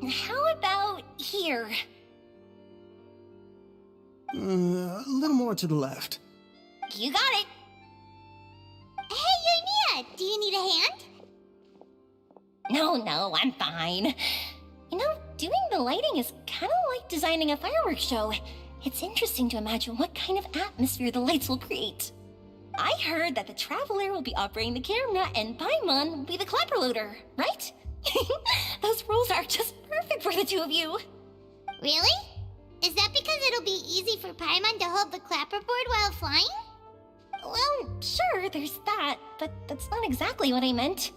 How about here? A little more to the left. You got it. Hey, Ymia, do you need a hand? No, I'm fine. You know, doing the lighting is kind of like designing a fireworks show. It's interesting to imagine what kind of atmosphere the lights will create. I heard that the Traveler will be operating the camera and Paimon will be the clapper loader, right? Those roles are just perfect for the two of you. Really? Is that because it'll be easy for Paimon to hold the clapperboard while flying? Well, sure, there's that, but that's not exactly what I meant.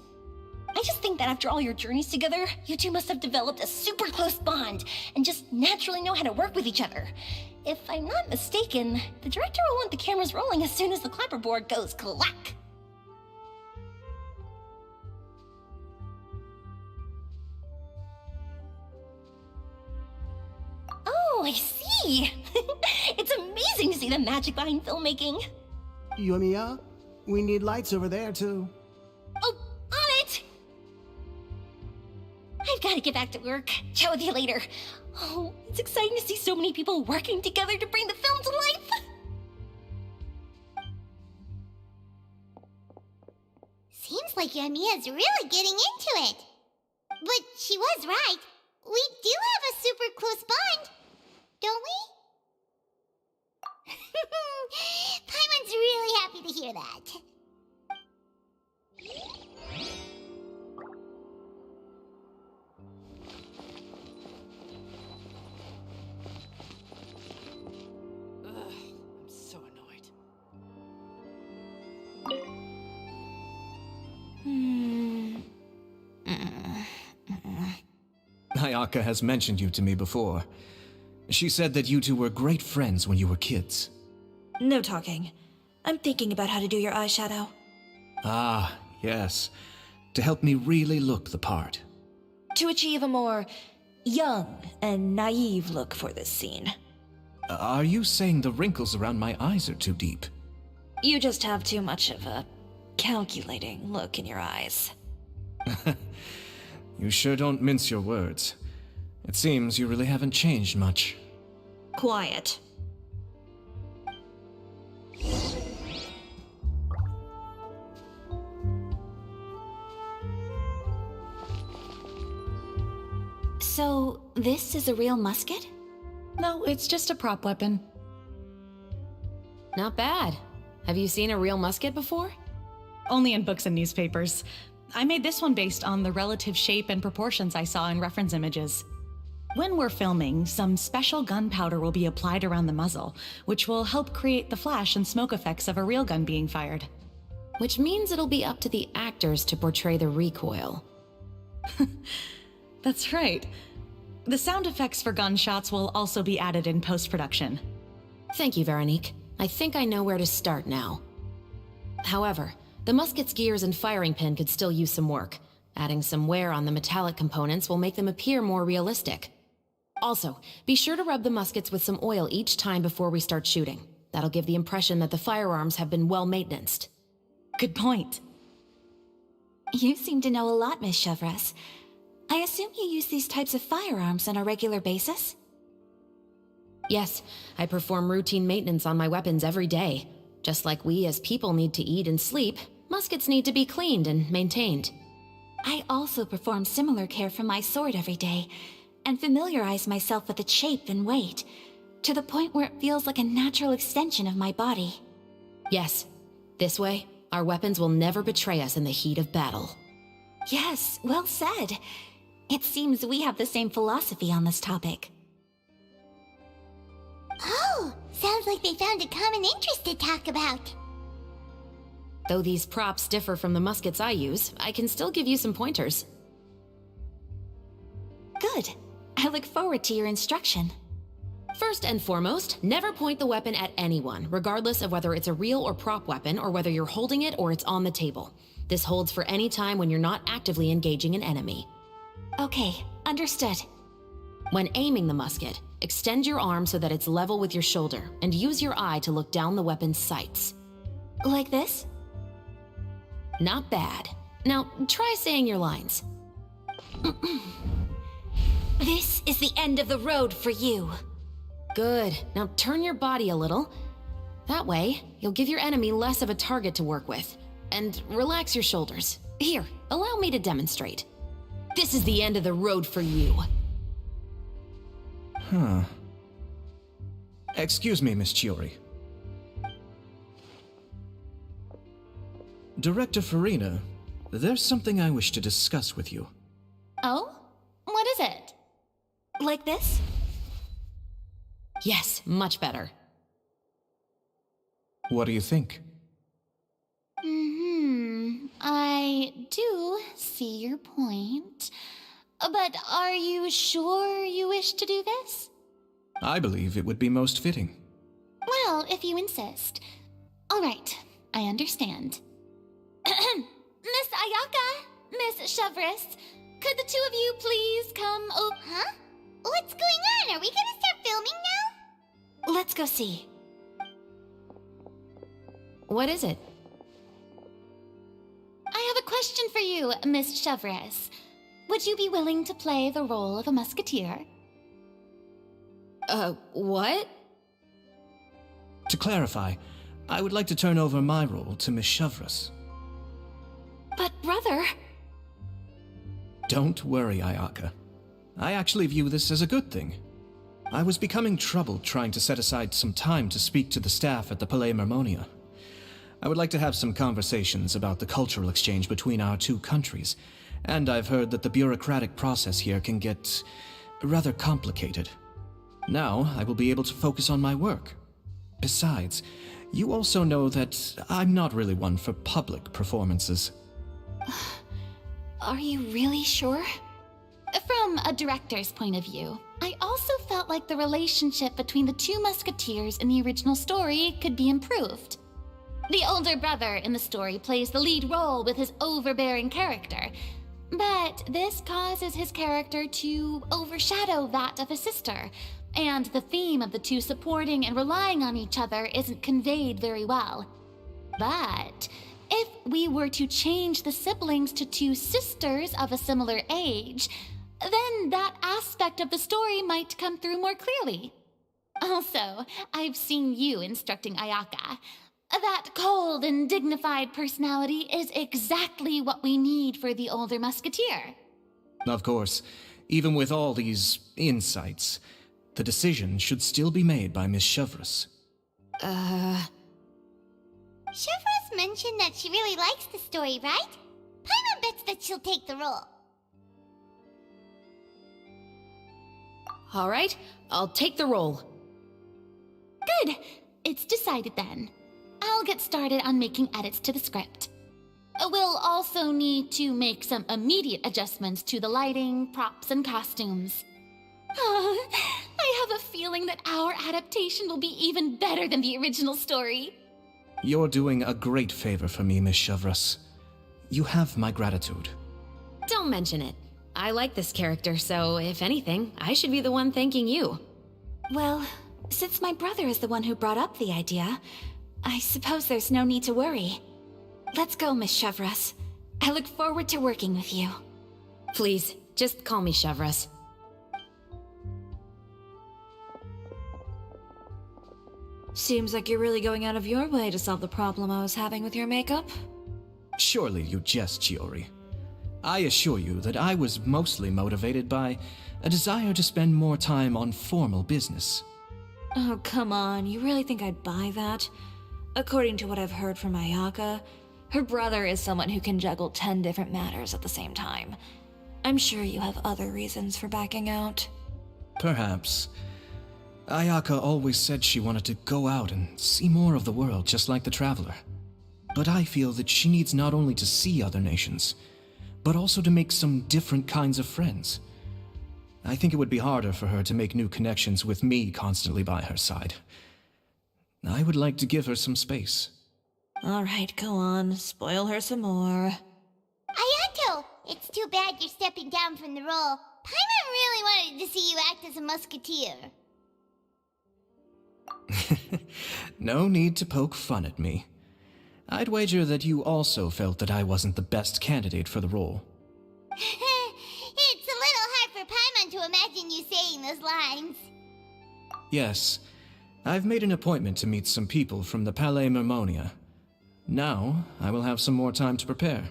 I just think that after all your journeys together, you two must have developed a super close bond and just naturally know how to work with each other. If I'm not mistaken, the director will want the cameras rolling as soon as the clapperboard goes clack. Oh, I see! It's amazing to see the magic behind filmmaking. Yumiya, we need lights over there too. Oh, on it! I've got to get back to work. Chat with you later. Oh, it's exciting to see so many people working together to bring the film to life. Seems like Yamiya's really getting into it. But she was right. We do have a super close bond, don't we? Paimon's really happy to hear that. I'm so annoyed. Ayaka has mentioned you to me before. She said that you two were great friends when you were kids. No talking. I'm thinking about how to do your eyeshadow. Ah, yes. To help me really look the part. To achieve a more young and naive look for this scene. Are you saying the wrinkles around my eyes are too deep? You just have too much of a calculating look in your eyes. You sure don't mince your words. It seems you really haven't changed much. Quiet. So, this is a real musket? No, it's just a prop weapon. Not bad. Have you seen a real musket before? Only in books and newspapers. I made this one based on the relative shape and proportions I saw in reference images. When we're filming, some special gunpowder will be applied around the muzzle, which will help create the flash and smoke effects of a real gun being fired. Which means it'll be up to the actors to portray the recoil. That's right. The sound effects for gunshots will also be added in post-production. Thank you, Veronique. I think I know where to start now. However, the musket's gears and firing pin could still use some work. Adding some wear on the metallic components will make them appear more realistic. Also, be sure to rub the muskets with some oil each time before we start shooting. That'll give the impression that the firearms have been well maintained. Good point. You seem to know a lot, Miss Chevres. I assume you use these types of firearms on a regular basis? Yes, I perform routine maintenance on my weapons every day. Just like we as people need to eat and sleep, muskets need to be cleaned and maintained. I also perform similar care for my sword every day, and familiarize myself with its shape and weight, to the point where it feels like a natural extension of my body. Yes, this way, our weapons will never betray us in the heat of battle. Yes, well said. It seems we have the same philosophy on this topic. Oh, sounds like they found a common interest to talk about. Though these props differ from the muskets I use, I can still give you some pointers. Good. I look forward to your instruction. First and foremost, never point the weapon at anyone, regardless of whether it's a real or prop weapon or whether you're holding it or it's on the table. This holds for any time when you're not actively engaging an enemy. Okay, understood. When aiming the musket, extend your arm so that it's level with your shoulder and use your eye to look down the weapon's sights. Like this? Not bad. Now, try saying your lines. This is the end of the road for you. Good. Now turn your body a little. That way, you'll give your enemy less of a target to work with. And relax your shoulders. Here, allow me to demonstrate. This is the end of the road for you. Huh. Excuse me, Miss Chiori. Director Farina, there's something I wish to discuss with you. Oh? What is it? Like this? Yes, much better. What do you think? I do see your point. But are you sure you wish to do this? I believe it would be most fitting. Well, if you insist. All right, I understand. Miss Ayaka, Miss Chevres, could the two of you please come over? Huh? What's going on? Are we gonna start filming now? Let's go see. What is it? I have a question for you, Miss Chevres. Would you be willing to play the role of a musketeer? What? To clarify, I would like to turn over my role to Miss Chevres. But brother... Don't worry, Ayaka. I actually view this as a good thing. I was becoming troubled trying to set aside some time to speak to the staff at the Palais Mermonia. I would like to have some conversations about the cultural exchange between our two countries, and I've heard that the bureaucratic process here can get rather complicated. Now, I will be able to focus on my work. Besides, you also know that I'm not really one for public performances. Are you really sure? From a director's point of view, I also felt like the relationship between the two musketeers in the original story could be improved. The older brother in the story plays the lead role with his overbearing character, but this causes his character to overshadow that of his sister, and the theme of the two supporting and relying on each other isn't conveyed very well. But if we were to change the siblings to two sisters of a similar age, then that aspect of the story might come through more clearly. Also, I've seen you instructing Ayaka. That cold and dignified personality is exactly what we need for the older musketeer. Of course, even with all these insights, the decision should still be made by Miss Chevres. Chevres mentioned that she really likes the story, right? Paimon bets that she'll take the role. All right, I'll take the role. Good. It's decided then. I'll get started on making edits to the script. We'll also need to make some immediate adjustments to the lighting, props, and costumes. Oh, I have a feeling that our adaptation will be even better than the original story. You're doing a great favor for me, Miss Chevres. You have my gratitude. Don't mention it. I like this character, so if anything, I should be the one thanking you. Well, since my brother is the one who brought up the idea, I suppose there's no need to worry. Let's go, Miss Chevres. I look forward to working with you. Please, just call me Chevres. Seems like you're really going out of your way to solve the problem I was having with your makeup. Surely you jest, Chiori. I assure you that I was mostly motivated by a desire to spend more time on formal business. Oh, come on. You really think I'd buy that? According to what I've heard from Ayaka, her brother is someone who can juggle 10 different matters at the same time. I'm sure you have other reasons for backing out. Perhaps. Ayaka always said she wanted to go out and see more of the world, just like the Traveler. But I feel that she needs not only to see other nations, but also to make some different kinds of friends. I think it would be harder for her to make new connections with me constantly by her side. I would like to give her some space. All right, go on. Spoil her some more. Ayato, it's too bad you're stepping down from the role. Paimon really wanted to see you act as a musketeer. No need to poke fun at me. I'd wager that you also felt that I wasn't the best candidate for the role. It's a little hard for Paimon to imagine you saying those lines. Yes, I've made an appointment to meet some people from the Palais Mermonia. Now, I will have some more time to prepare.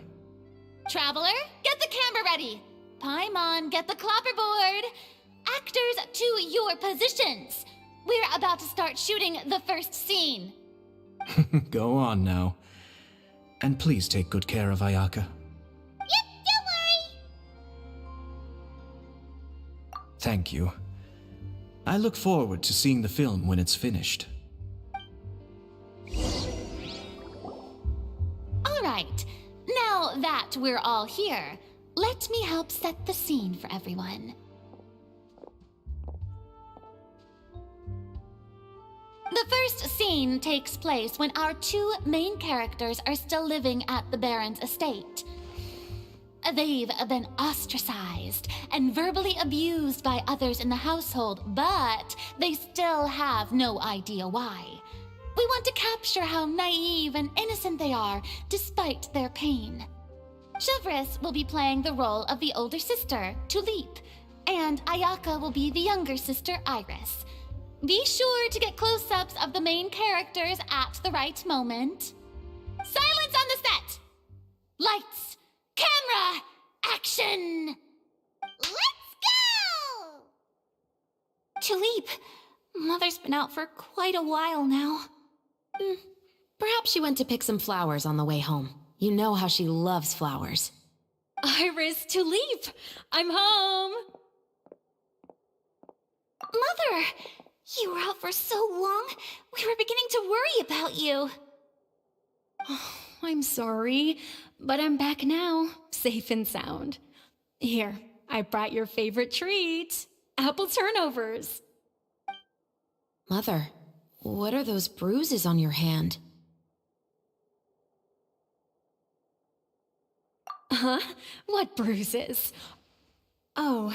Traveler, get the camera ready. Paimon, get the clapperboard. Actors, to your positions. We're about to start shooting the first scene. Go on now. And please take good care of Ayaka. Yep, don't worry. Thank you. I look forward to seeing the film when it's finished. All right, now that we're all here, let me help set the scene for everyone. The first scene takes place when our two main characters are still living at the Baron's estate. They've been ostracized and verbally abused by others in the household, but they still have no idea why. We want to capture how naive and innocent they are despite their pain. Chevris will be playing the role of the older sister, Tulip, and Ayaka will be the younger sister, Iris. Be sure to get close-ups of the main characters at the right moment. Silence on the set! Lights, camera, action! Let's go! Tulip, Mother's been out for quite a while now. Perhaps she went to pick some flowers on the way home. You know how she loves flowers. Iris, Tulip, I'm home. Mother, you were out for so long, we were beginning to worry about you. I'm sorry, but I'm back now, safe and sound. Here, I brought your favorite treat, apple turnovers. Mother, what are those bruises on your hand? Huh? What bruises? Oh,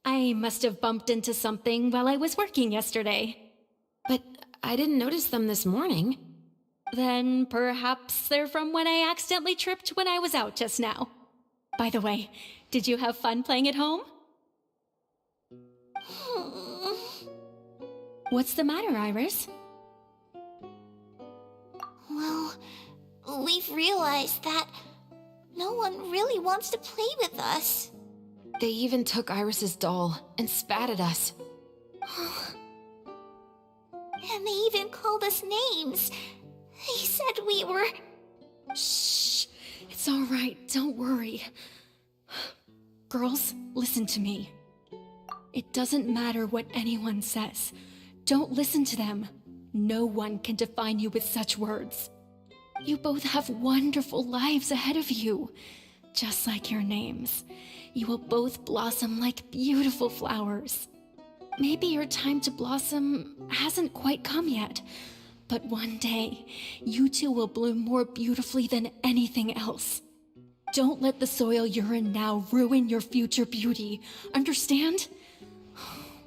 I must have bumped into something while I was working yesterday. But I didn't notice them this morning. Then perhaps they're from when I accidentally tripped when I was out just now. By the way, did you have fun playing at home? What's the matter, Iris? Well, we've realized that no one really wants to play with us. They even took Iris's doll and spat at us. And they even called us names. They said we were... Shh. It's all right. Don't worry. Girls, listen to me. It doesn't matter what anyone says. Don't listen to them. No one can define you with such words. You both have wonderful lives ahead of you. Just like your names. You will both blossom like beautiful flowers. Maybe your time to blossom hasn't quite come yet, but one day, you two will bloom more beautifully than anything else. Don't let the soil you're in now ruin your future beauty. Understand?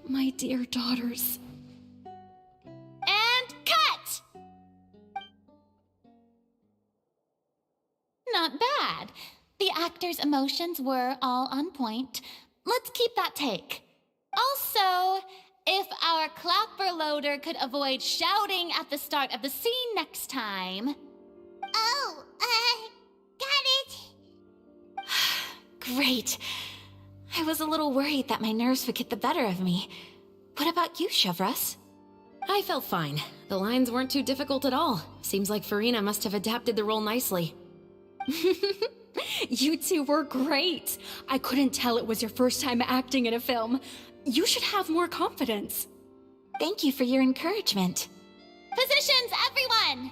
My dear daughters. And cut! Not bad. The actors' emotions were all on point. Let's keep that take. Also, if our clapper loader could avoid shouting at the start of the scene next time. Oh, got it. Great. I was a little worried that my nerves would get the better of me. What about you, Chevris? I felt fine. The lines weren't too difficult at all. Seems like Farina must have adapted the role nicely. You two were great. I couldn't tell it was your first time acting in a film. You should have more confidence. Thank you for your encouragement. Positions, everyone!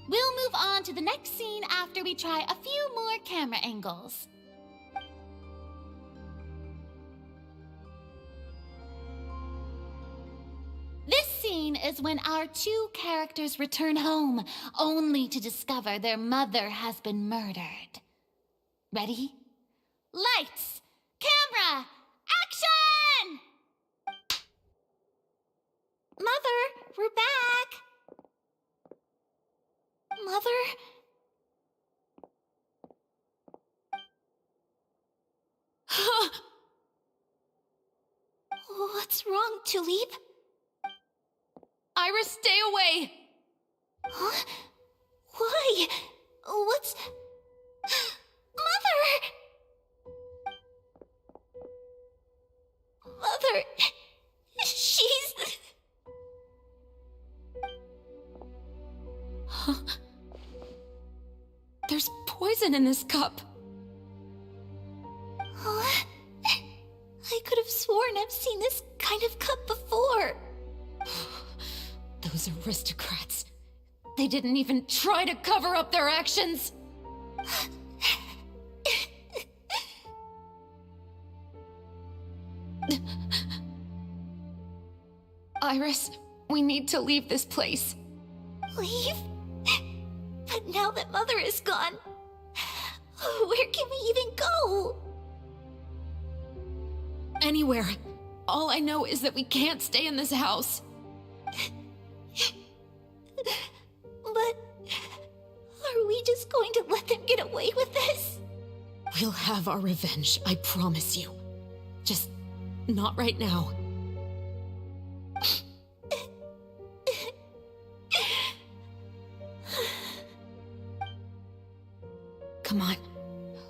We'll move on to the next scene after we try a few more camera angles. scene is when our two characters return home, only to discover their mother has been murdered. Ready? Lights! Camera! Action! Mother, we're back! Mother? What's wrong, Tulip? Iris, stay away! Huh? Why? What's... Mother! Mother... She's... There's poison in this cup. Huh? I could have sworn I've seen this kind of cup before. Those aristocrats. They didn't even try to cover up their actions. Iris, we need to leave this place. Leave? But now that Mother is gone, where can we even go? Anywhere. All I know is that we can't stay in this house. But are we just going to let them get away with this? We'll have our revenge, I promise you. Just not right now. Come on,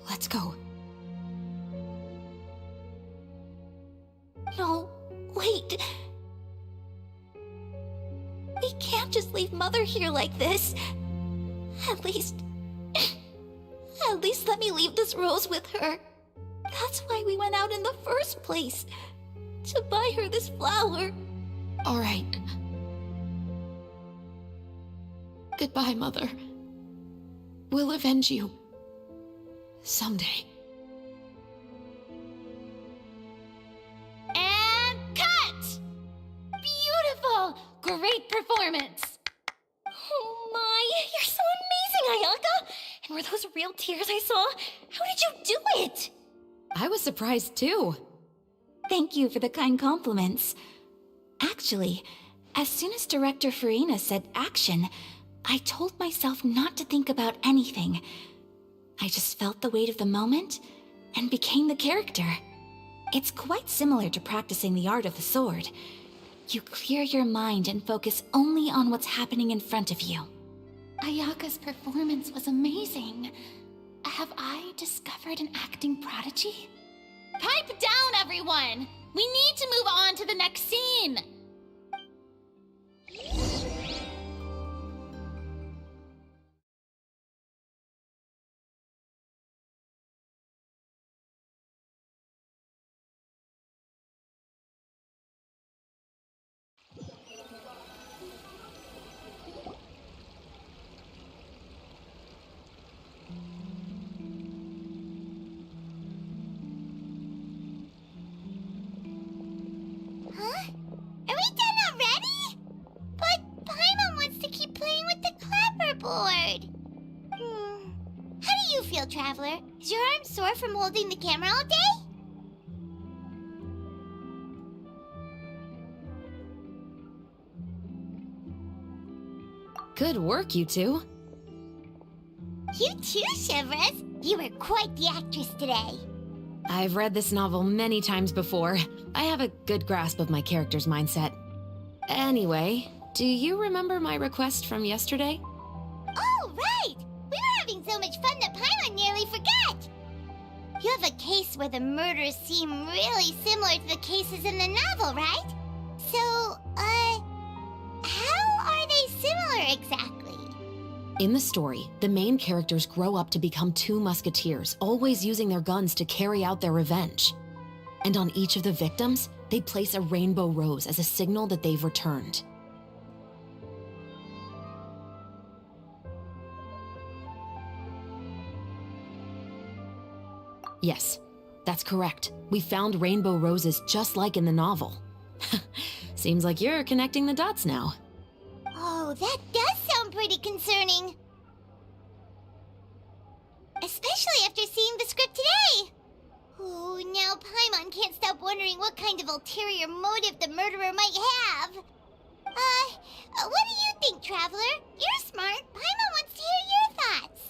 let's go. No, wait. We can't just leave Mother here like this. At least let me leave this rose with her. That's why we went out in the first place. To buy her this flower. All right. Goodbye, Mother. We'll avenge you. Someday. And cut! Beautiful! Great performance! Oh my, you're so amazing, Ayaka! And were those real tears I saw? How did you do it? I was surprised too. Thank you for the kind compliments. Actually, as soon as Director Farina said action, I told myself not to think about anything. I just felt the weight of the moment and became the character. It's quite similar to practicing the art of the sword. You clear your mind and focus only on what's happening in front of you. Ayaka's performance was amazing. Have I discovered an acting prodigy? Pipe down, everyone! We need to move on to the next scene! Huh? Are we done already? But Paimon wants to keep playing with the clapperboard. How do you feel, Traveler? Is your arm sore from holding the camera all day? Good work, you two. You too, Shivers. You were quite the actress today. I've read this novel many times before. I have a good grasp of my character's mindset. Anyway, do you remember my request from yesterday? Oh, right! We were having so much fun that Paimon nearly forgot! You have a case where the murders seem really similar to the cases in the novel, right? So, how are they similar exactly? In the story, the main characters grow up to become two musketeers, always using their guns to carry out their revenge. And on each of the victims, they place a rainbow rose as a signal that they've returned. Yes, that's correct. We found rainbow roses just like in the novel. Seems like you're connecting the dots now. Oh, that does sound pretty concerning. Especially after seeing the script today. Oh, now Paimon can't stop wondering what kind of ulterior motive the murderer might have. What do you think, Traveler? You're smart. Paimon wants to hear your thoughts.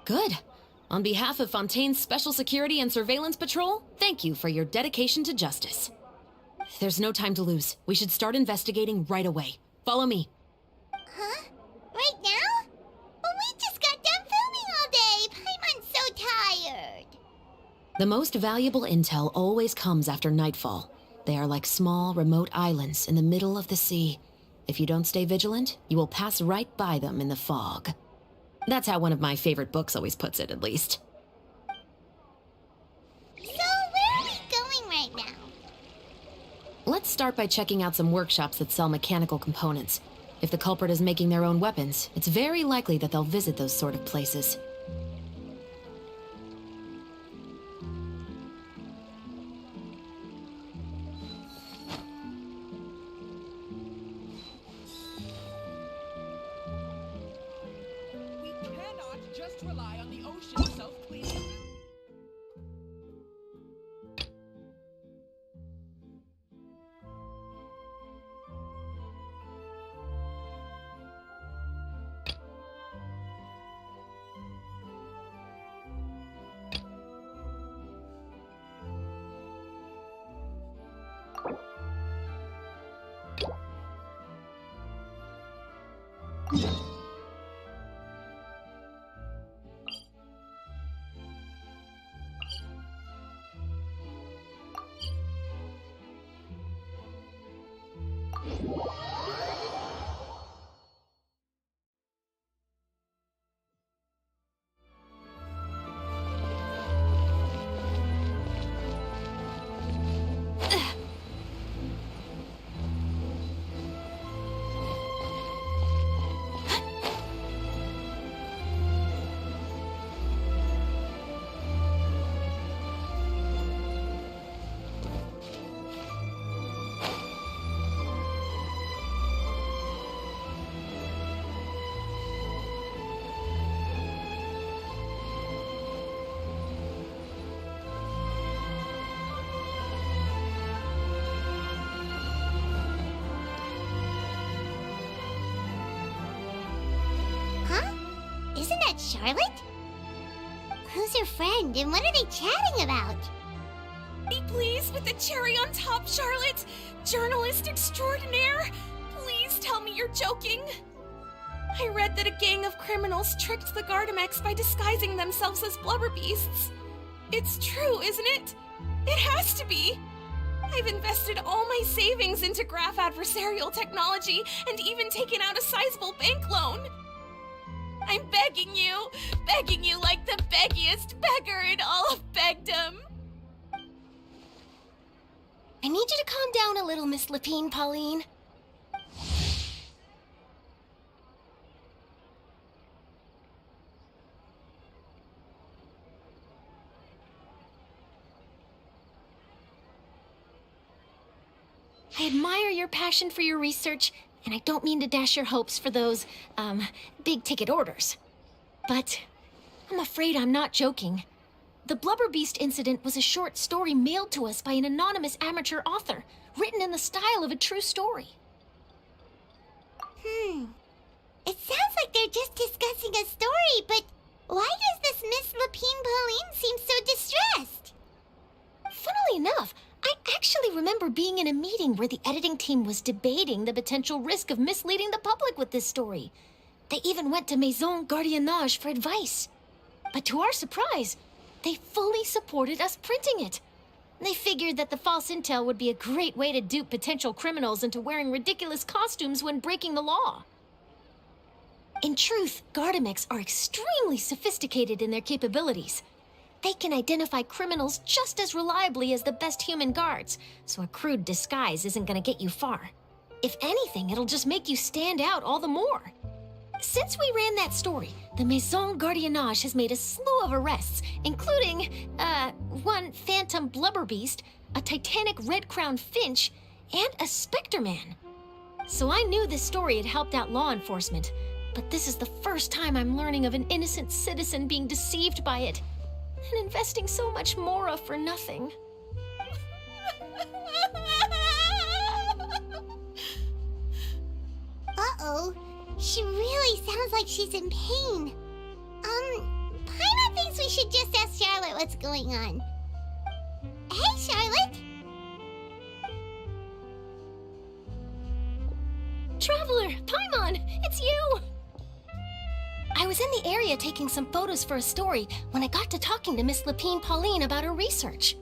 Good. On behalf of Fontaine's Special Security and Surveillance Patrol, thank you for your dedication to justice. There's no time to lose. We should start investigating right away. Follow me. Huh? Right now? But we just got done filming all day. Paimon's so tired. The most valuable intel always comes after nightfall. They are like small, remote islands in the middle of the sea. If you don't stay vigilant, you will pass right by them in the fog. That's how one of my favorite books always puts it, at least. So, where are we going right now? Let's start by checking out some workshops that sell mechanical components. If the culprit is making their own weapons, it's very likely that they'll visit those sort of places. Just rely on the ocean self-cleaning. Isn't that Charlotte? Who's her friend, and what are they chatting about? Be pleased with the cherry on top, Charlotte! Journalist extraordinaire! Please tell me you're joking! I read that a gang of criminals tricked the Gardamex by disguising themselves as blubber beasts. It's true, isn't it? It has to be! I've invested all my savings into graph adversarial technology and even taken out a sizable bank loan. I'm begging you like the beggiest beggar in all of begdom. I need you to calm down a little, Miss Lapine, Pauline. I admire your passion for your research, and I don't mean to dash your hopes for those, big-ticket orders. But I'm afraid I'm not joking. The Blubberbeast incident was a short story mailed to us by an anonymous amateur author, written in the style of a true story. It sounds like they're just discussing a story, but why does this Miss Lapine Pauline seem so distressed? Funnily enough, I actually remember being in a meeting where the editing team was debating the potential risk of misleading the public with this story. They even went to Maison Gardiennage for advice. But to our surprise, they fully supported us printing it. They figured that the false intel would be a great way to dupe potential criminals into wearing ridiculous costumes when breaking the law. In truth, Gardamex are extremely sophisticated in their capabilities. They can identify criminals just as reliably as the best human guards, so a crude disguise isn't gonna get you far. If anything, it'll just make you stand out all the more. Since we ran that story, the Maison Gardiennage has made a slew of arrests, including, one phantom blubber beast, a titanic red-crowned finch, and a Spectre Man. So I knew this story had helped out law enforcement, but this is the first time I'm learning of an innocent citizen being deceived by it, and investing so much Mora for nothing. Uh-oh. She really sounds like she's in pain. Paimon thinks we should just ask Charlotte what's going on. Hey, Charlotte! Traveler, Paimon, it's you! I was in the area taking some photos for a story when I got to talking to Miss Lapine Pauline about her research.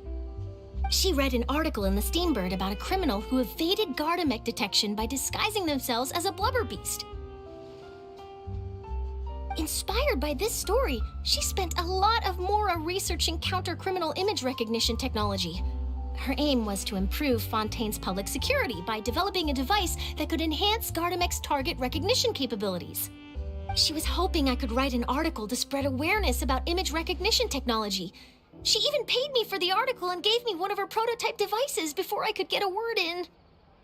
She read an article in the Steambird about a criminal who evaded Gardamek detection by disguising themselves as a blubber beast. Inspired by this story, she spent a lot of Mora researching counter-criminal image recognition technology. Her aim was to improve Fontaine's public security by developing a device that could enhance Gardamek's target recognition capabilities. She was hoping I could write an article to spread awareness about image recognition technology. She even paid me for the article and gave me one of her prototype devices before I could get a word in.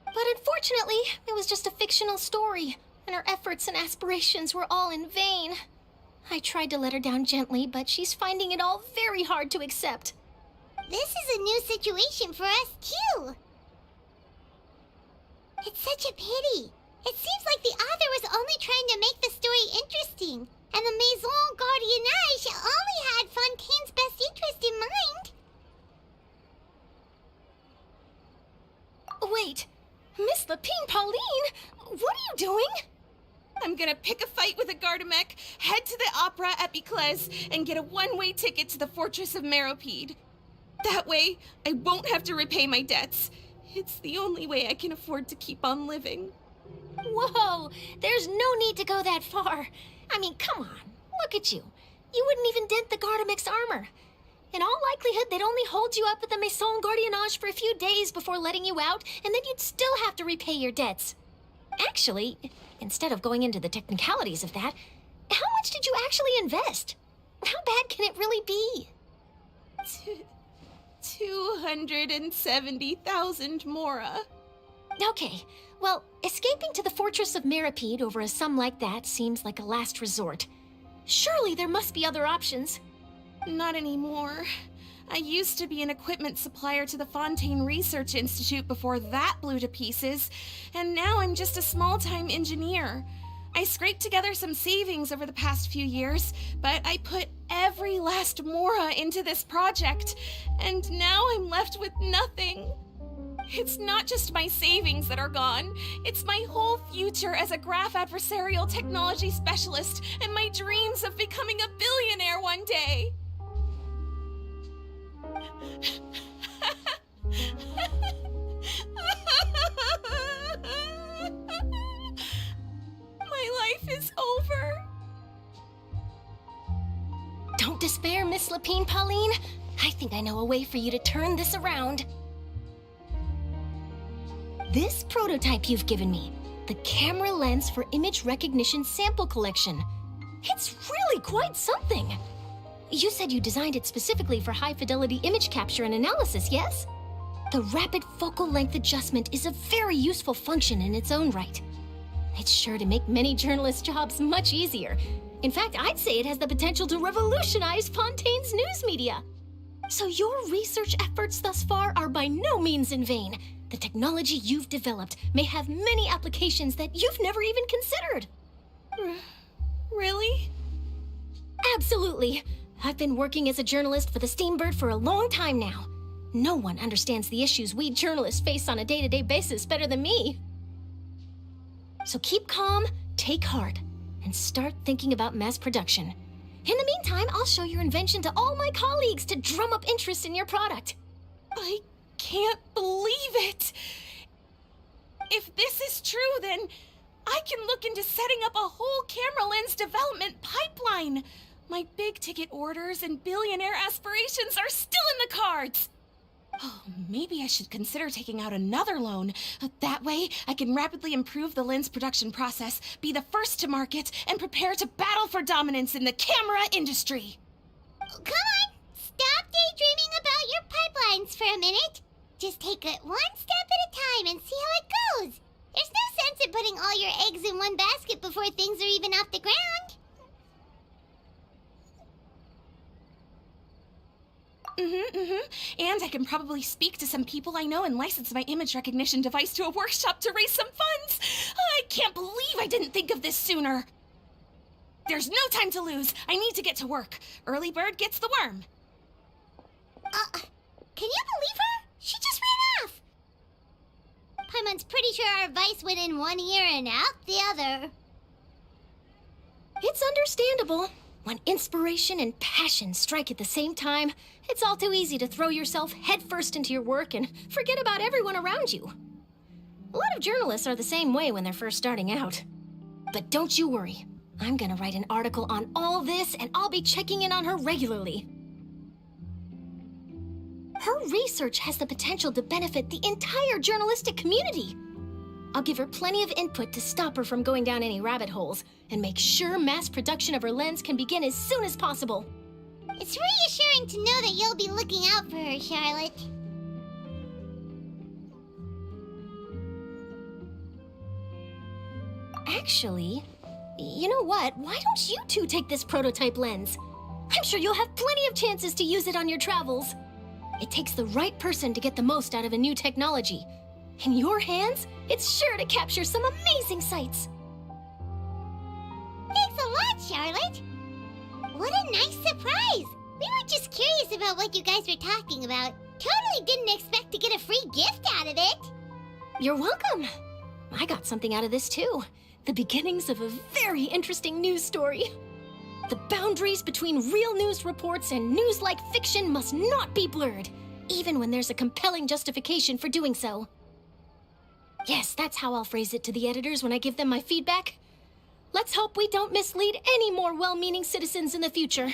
But unfortunately, it was just a fictional story, and her efforts and aspirations were all in vain. I tried to let her down gently, but she's finding it all very hard to accept. This is a new situation for us, too. It's such a pity. It seems like the author was only trying to make the story interesting, and the Maison Gardiennage only had Fontaine's best interest in mind. Wait, Miss Lapine Pauline, what are you doing? I'm gonna pick a fight with a Gardamek, head to the opera at Biclez, and get a one-way ticket to the Fortress of Meropide. That way, I won't have to repay my debts. It's the only way I can afford to keep on living. Whoa, there's no need to go that far. I mean, come on, look at you. You wouldn't even dent the Gardamek's armor. In all likelihood, they'd only hold you up at the Maison Gardiennage for a few days before letting you out, and then you'd still have to repay your debts. Actually, instead of going into the technicalities of that, how much did you actually invest? How bad can it really be? 270,000 Mora. Okay, well, escaping to the Fortress of Meropide over a sum like that seems like a last resort. Surely there must be other options. Not anymore. I used to be an equipment supplier to the Fontaine Research Institute before that blew to pieces, and now I'm just a small-time engineer. I scraped together some savings over the past few years, but I put every last Mora into this project, and now I'm left with nothing. It's not just my savings that are gone, it's my whole future as a graph adversarial technology specialist and my dreams of becoming a billionaire one day. My life is over. Don't despair, Miss Lapine Pauline. I think I know a way for you to turn this around. This prototype you've given me, the camera lens for image recognition sample collection. It's really quite something. You said you designed it specifically for high-fidelity image capture and analysis, yes? The rapid focal length adjustment is a very useful function in its own right. It's sure to make many journalists' jobs much easier. In fact, I'd say it has the potential to revolutionize Fontaine's news media. So your research efforts thus far are by no means in vain. The technology you've developed may have many applications that you've never even considered. Really? Absolutely. I've been working as a journalist for the Steambird for a long time now. No one understands the issues we journalists face on a day-to-day basis better than me. So keep calm, take heart, and start thinking about mass production. In the meantime, I'll show your invention to all my colleagues to drum up interest in your product. I can't believe it! If this is true, then I can look into setting up a whole camera lens development pipeline. My big-ticket orders and billionaire aspirations are still in the cards! Oh, maybe I should consider taking out another loan. That way, I can rapidly improve the lens production process, be the first to market, and prepare to battle for dominance in the camera industry. Come on! Stop daydreaming about your pipelines for a minute. Just take it one step at a time and see how it goes. There's no sense in putting all your eggs in one basket before things are even off the ground. And I can probably speak to some people I know and license my image recognition device to a workshop to raise some funds. I can't believe I didn't think of this sooner. There's no time to lose. I need to get to work. Early bird gets the worm. Can you believe her? She just ran off. Paimon's pretty sure our advice went in one ear and out the other. It's understandable. When inspiration and passion strike at the same time, it's all too easy to throw yourself headfirst into your work and forget about everyone around you. A lot of journalists are the same way when they're first starting out. But don't you worry. I'm gonna write an article on all this, and I'll be checking in on her regularly. Her research has the potential to benefit the entire journalistic community. I'll give her plenty of input to stop her from going down any rabbit holes, and make sure mass production of her lens can begin as soon as possible. It's reassuring to know that you'll be looking out for her, Charlotte. Actually, you know what? Why don't you two take this prototype lens? I'm sure you'll have plenty of chances to use it on your travels. It takes the right person to get the most out of a new technology. In your hands, it's sure to capture some amazing sights. Thanks a lot, Charlotte. What a nice surprise. We were just curious about what you guys were talking about. Totally didn't expect to get a free gift out of it. You're welcome. I got something out of this too. The beginnings of a very interesting news story. The boundaries between real news reports and news-like fiction must not be blurred, even when there's a compelling justification for doing so. Yes, that's how I'll phrase it to the editors when I give them my feedback. Let's hope we don't mislead any more well-meaning citizens in the future.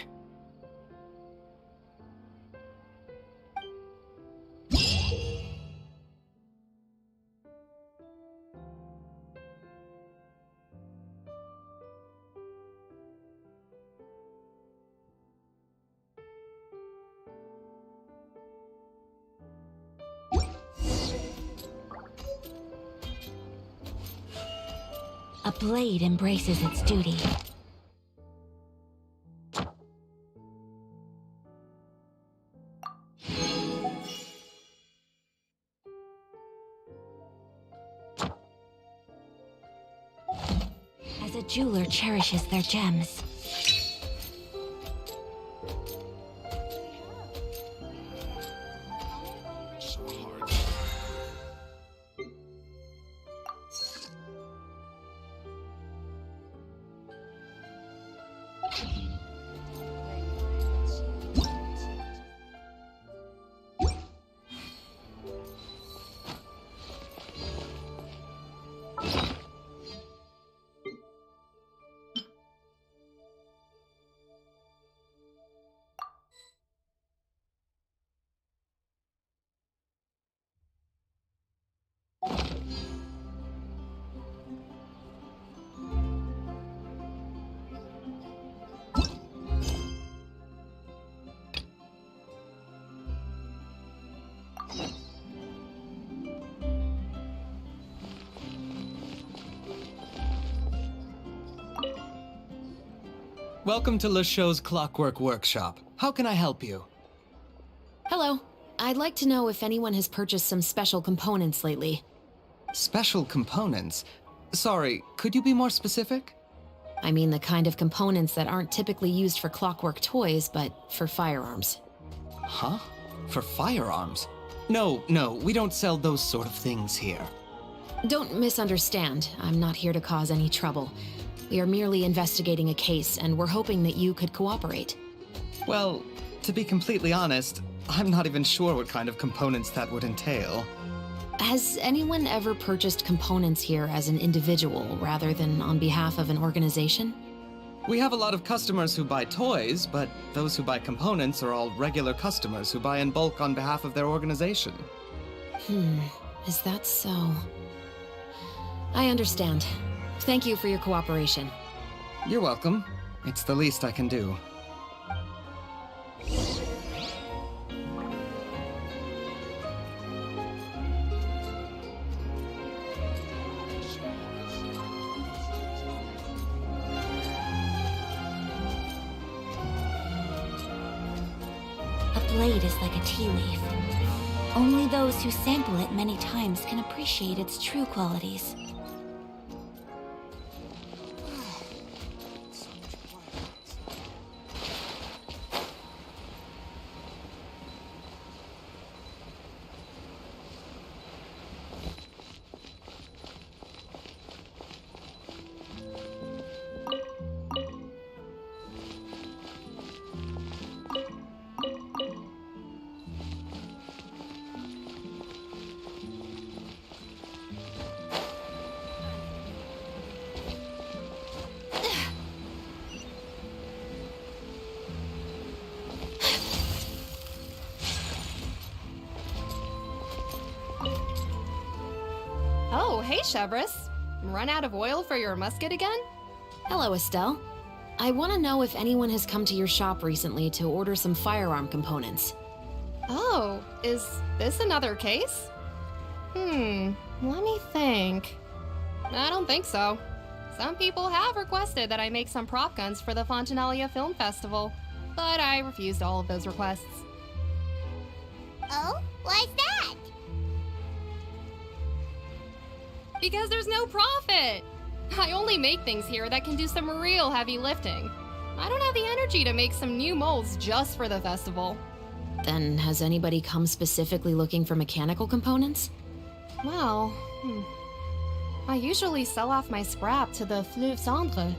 A blade embraces its duty. As a jeweler cherishes their gems. Welcome to Le Show's Clockwork Workshop. How can I help you? Hello. I'd like to know if anyone has purchased some special components lately. Special components? Sorry, could you be more specific? I mean the kind of components that aren't typically used for clockwork toys, but for firearms. Huh? For firearms? No, we don't sell those sort of things here. Don't misunderstand. I'm not here to cause any trouble. We are merely investigating a case, and we're hoping that you could cooperate. Well, to be completely honest, I'm not even sure what kind of components that would entail. Has anyone ever purchased components here as an individual rather than on behalf of an organization? We have a lot of customers who buy toys, but those who buy components are all regular customers who buy in bulk on behalf of their organization. Is that so? I understand. Thank you for your cooperation. You're welcome. It's the least I can do. A blade is like a tea leaf. Only those who sample it many times can appreciate its true qualities. Oh, hey, Chevris. Run out of oil for your musket again? Hello, Estelle. I want to know if anyone has come to your shop recently to order some firearm components. Oh, is this another case? Let me think. I don't think so. Some people have requested that I make some prop guns for the Fontanalia Film Festival, but I refused all of those requests. Oh? Why's that? Because there's no profit! I only make things here that can do some real heavy lifting. I don't have the energy to make some new molds just for the festival. Then has anybody come specifically looking for mechanical components? Well, I usually sell off my scrap to the Fleuve Cendre.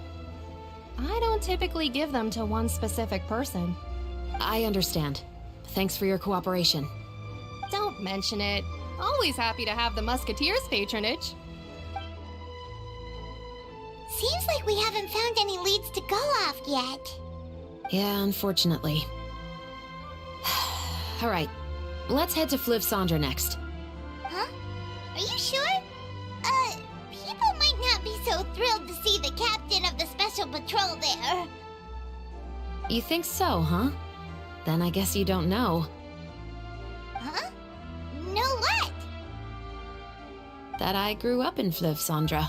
I don't typically give them to one specific person. I understand. Thanks for your cooperation. Don't mention it. Always happy to have the Musketeers' patronage. Seems like we haven't found any leads to go off yet. Yeah, unfortunately. All right, let's head to Fleuve Cendre next. Huh? Are you sure? People might not be so thrilled to see the captain of the special patrol there. You think so, huh? Then I guess you don't know. Huh? Know what? That I grew up in Fleuve Cendre.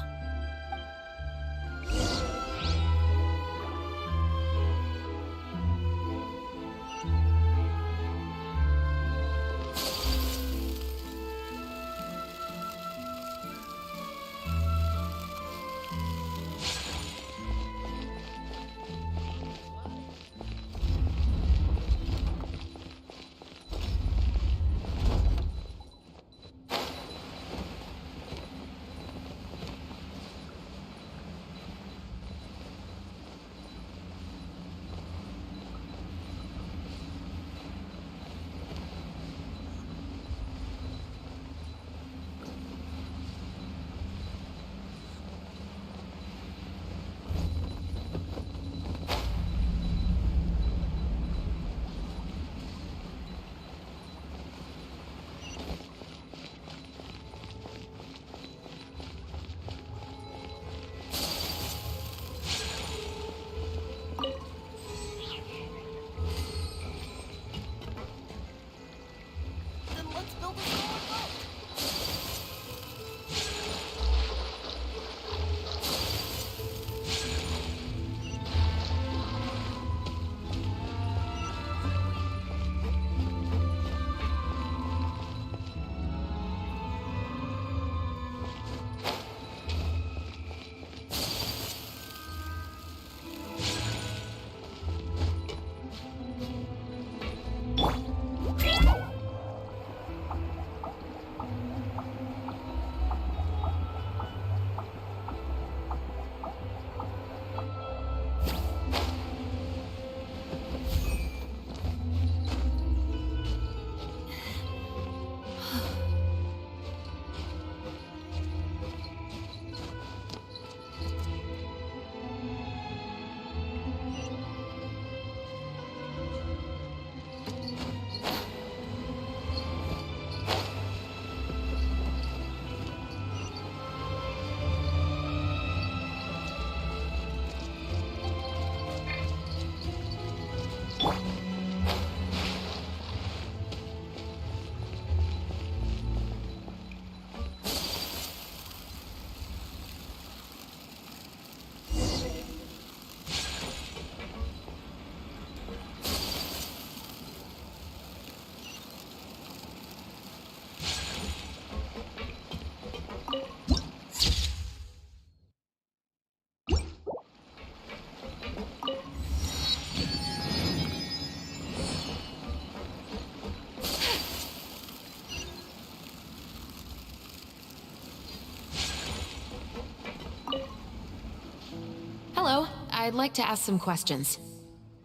I'd like to ask some questions.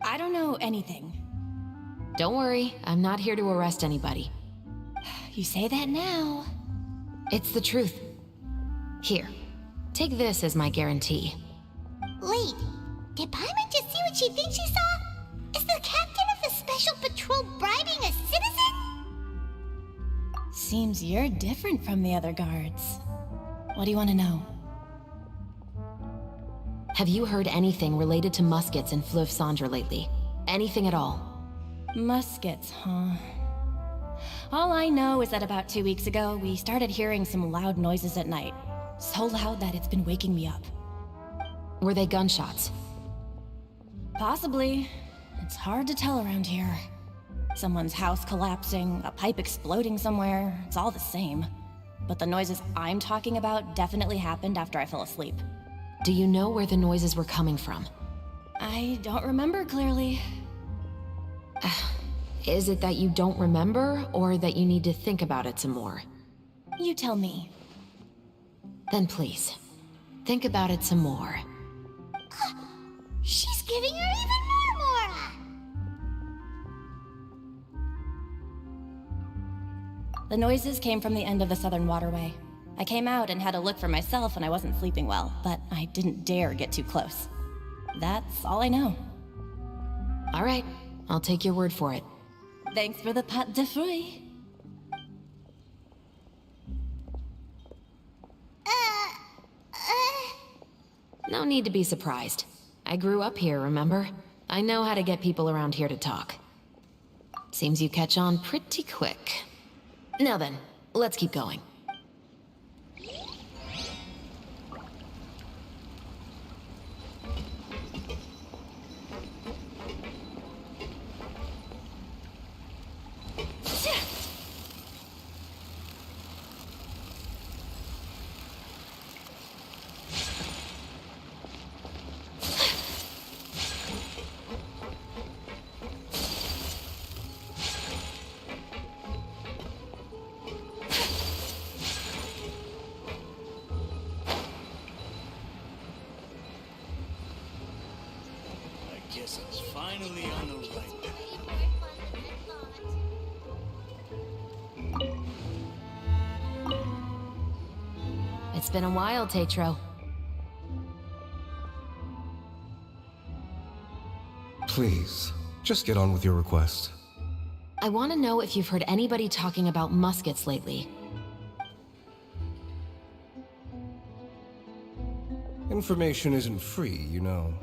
I don't know anything. Don't worry, I'm not here to arrest anybody. You say that now. It's the truth. Here, take this as my guarantee. Wait, did Paimon just see what she thinks she saw? Is the captain of the Special Patrol bribing a citizen? Seems you're different from the other guards. What do you want to know? Have you heard anything related to muskets in Fleuve Cendre lately? Anything at all? Muskets, huh? All I know is that about 2 weeks ago, we started hearing some loud noises at night. So loud that it's been waking me up. Were they gunshots? Possibly. It's hard to tell around here. Someone's house collapsing, a pipe exploding somewhere, it's all the same. But the noises I'm talking about definitely happened after I fell asleep. Do you know where the noises were coming from? I don't remember clearly. Is it that you don't remember, or that you need to think about it some more? You tell me. Then please, think about it some more. She's giving her even more Mora! The noises came from the end of the Southern Waterway. I came out and had a look for myself and I wasn't sleeping well, but I didn't dare get too close. That's all I know. All right, I'll take your word for it. Thanks for the pâte de fruits. No need to be surprised. I grew up here, remember? I know how to get people around here to talk. Seems you catch on pretty quick. Now then, let's keep going. Guess I was finally on the right path. It's been a while, Tetro. Please, just get on with your request. I want to know if you've heard anybody talking about muskets lately. Information isn't free, you know.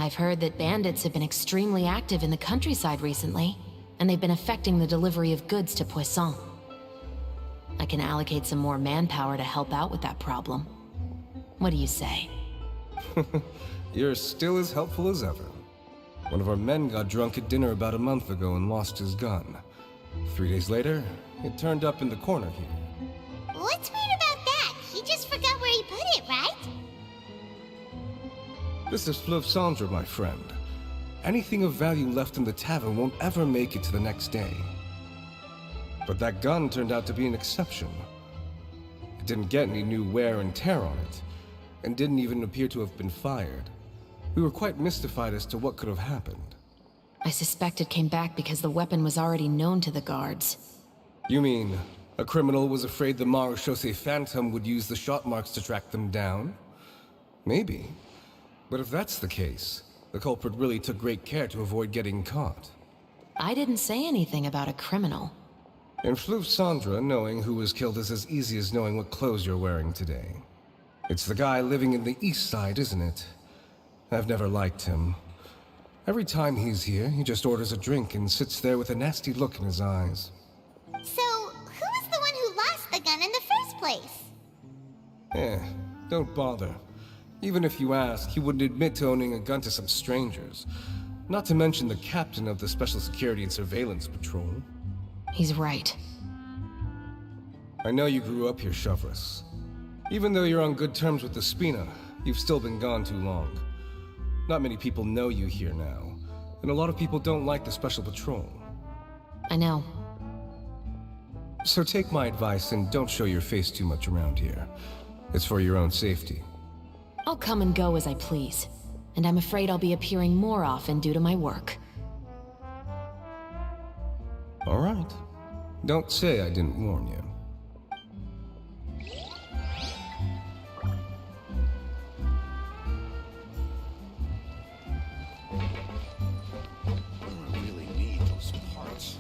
I've heard that bandits have been extremely active in the countryside recently, and they've been affecting the delivery of goods to Poisson. I can allocate some more manpower to help out with that problem. What do you say? You're still as helpful as ever. One of our men got drunk at dinner about a month ago and lost his gun. 3 days later, it turned up in the corner here. What's weird about that? He just forgot where he put it, right? This is Fleuve Cendre, my friend. Anything of value left in the tavern won't ever make it to the next day. But that gun turned out to be an exception. It didn't get any new wear and tear on it, and didn't even appear to have been fired. We were quite mystified as to what could have happened. I suspect it came back because the weapon was already known to the guards. You mean, a criminal was afraid the Marechaussee Phantom would use the shot marks to track them down? Maybe. But if that's the case, the culprit really took great care to avoid getting caught. I didn't say anything about a criminal. In Fleuve Cendre, knowing who was killed is as easy as knowing what clothes you're wearing today. It's the guy living in the east side, isn't it? I've never liked him. Every time he's here, he just orders a drink and sits there with a nasty look in his eyes. So, who was the one who lost the gun in the first place? Don't bother. Even if you ask, he wouldn't admit to owning a gun to some strangers. Not to mention the captain of the Special Security and Surveillance Patrol. He's right. I know you grew up here, Chevres. Even though you're on good terms with the Spina, you've still been gone too long. Not many people know you here now, and a lot of people don't like the Special Patrol. I know. So take my advice and don't show your face too much around here. It's for your own safety. I'll come and go as I please. and I'm afraid I'll be appearing more often due to my work. All right. Don't say I didn't warn you. I really need those parts.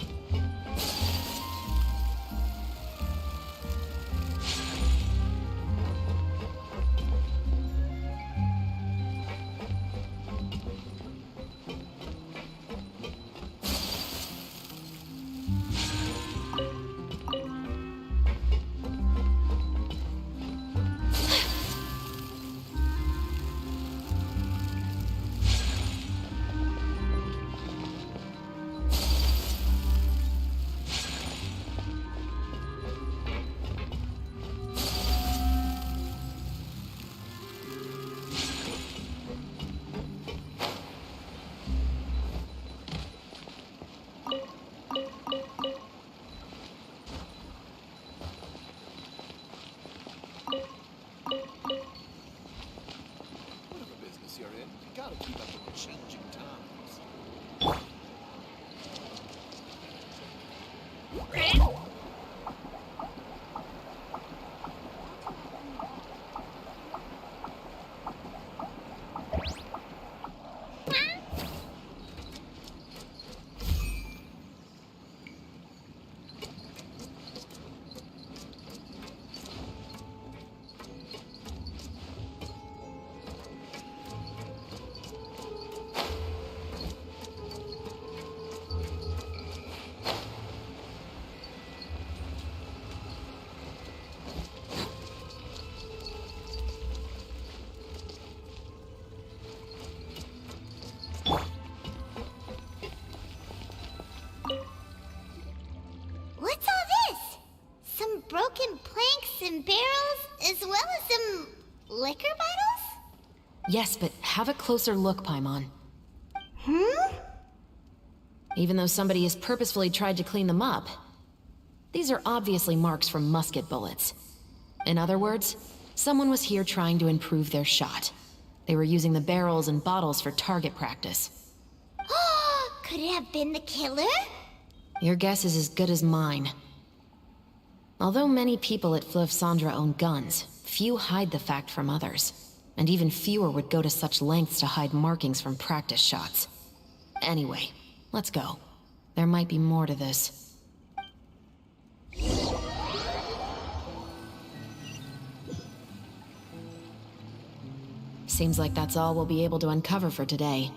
What's all this? Some broken planks and barrels, as well as some liquor bottles? Yes, but have a closer look, Paimon. Even though somebody has purposefully tried to clean them up, these are obviously marks from musket bullets. In other words, someone was here trying to improve their shot. They were using the barrels and bottles for target practice. Could it have been the killer? Your guess is as good as mine. Although many people at Fleuve Cendres own guns, few hide the fact from others. And even fewer would go to such lengths to hide markings from practice shots. Anyway, let's go. There might be more to this. Seems like that's all we'll be able to uncover for today.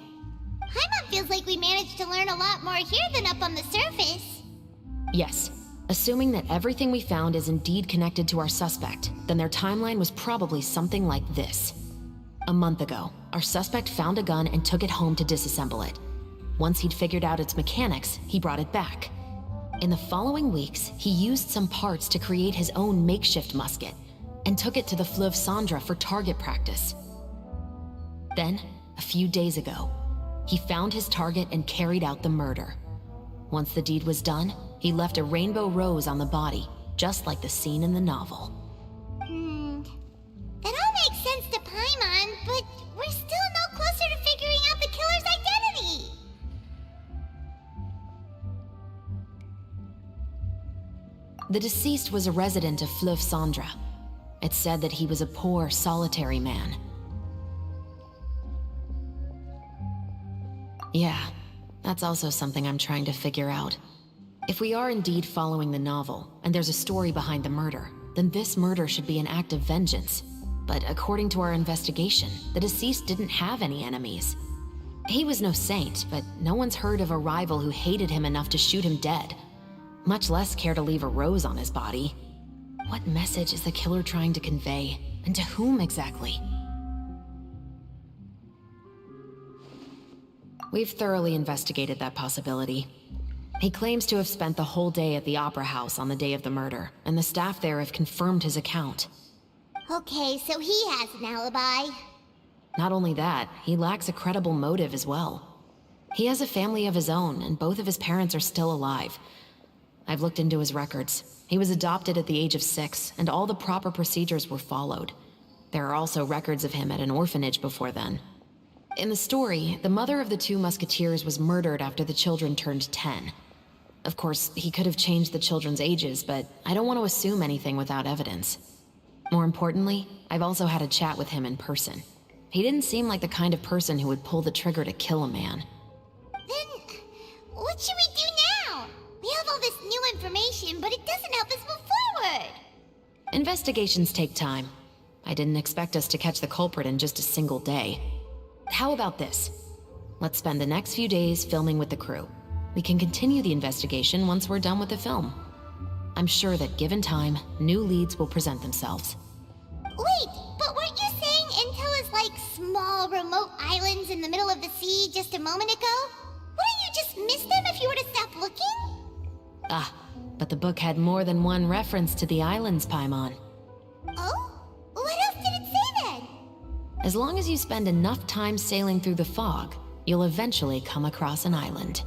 Paimon feels like we managed to learn a lot more here than up on the surface. Yes. Assuming that everything we found is indeed connected to our suspect, then their timeline was probably something like this. A month ago, our suspect found a gun and took it home to disassemble it. Once he'd figured out its mechanics, he brought it back. In the following weeks, he used some parts to create his own makeshift musket, and took it to the Fleuve Cendres for target practice. Then, a few days ago, he found his target and carried out the murder. Once the deed was done, he left a rainbow rose on the body, just like the scene in the novel. That all makes sense to Paimon, but we're still no closer to figuring out the killer's identity! The deceased was a resident of Fleuve Cendres. It's said that he was a poor, solitary man. Yeah, that's also something I'm trying to figure out. If we are indeed following the novel, and there's a story behind the murder, then this murder should be an act of vengeance. But according to our investigation, the deceased didn't have any enemies. He was no saint, but no one's heard of a rival who hated him enough to shoot him dead, much less care to leave a rose on his body. What message is the killer trying to convey, and to whom exactly? We've thoroughly investigated that possibility. He claims to have spent the whole day at the Opera House on the day of the murder, and the staff there have confirmed his account. Okay, so he has an alibi. Not only that, he lacks a credible motive as well. He has a family of his own, and both of his parents are still alive. I've looked into his records. He was adopted at the age of 6, and all the proper procedures were followed. There are also records of him at an orphanage before then. In the story, the mother of the two musketeers was murdered after the children turned 10. Of course, he could have changed the children's ages, but I don't want to assume anything without evidence. More importantly, I've also had a chat with him in person. He didn't seem like the kind of person who would pull the trigger to kill a man. Then, what should we do now? We have all this new information, but it doesn't help us move forward. Investigations take time. I didn't expect us to catch the culprit in just a single day. How about this? Let's spend the next few days filming with the crew. We can continue the investigation once we're done with the film. I'm sure that given time, new leads will present themselves. Wait, but weren't you saying intel is like small, remote islands in the middle of the sea just a moment ago? Wouldn't you just miss them if you were to stop looking? Ah, but the book had more than one reference to the islands, Paimon. Oh? What else did it say then? As long as you spend enough time sailing through the fog, you'll eventually come across an island.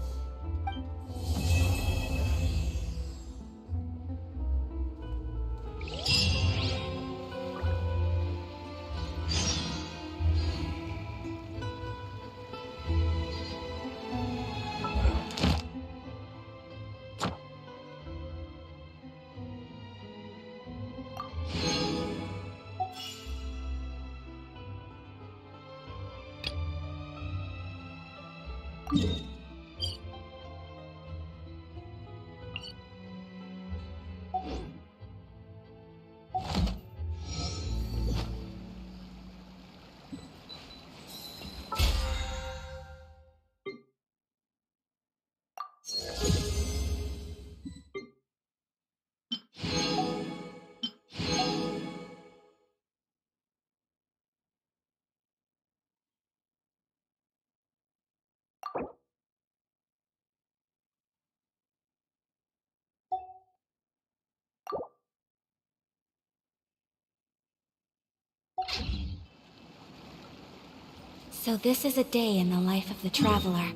So this is a day in the life of the traveler.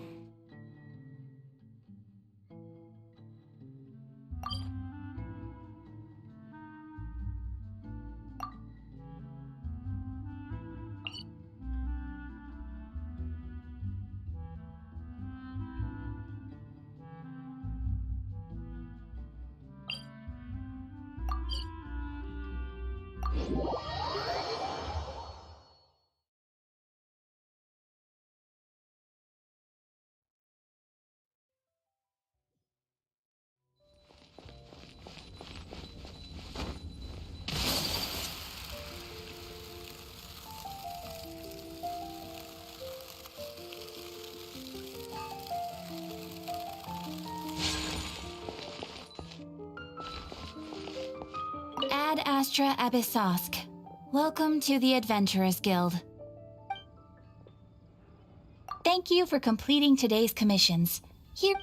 Ad Astra Abyssosk. Welcome to the Adventurers Guild. Thank you for completing today's commissions. Here...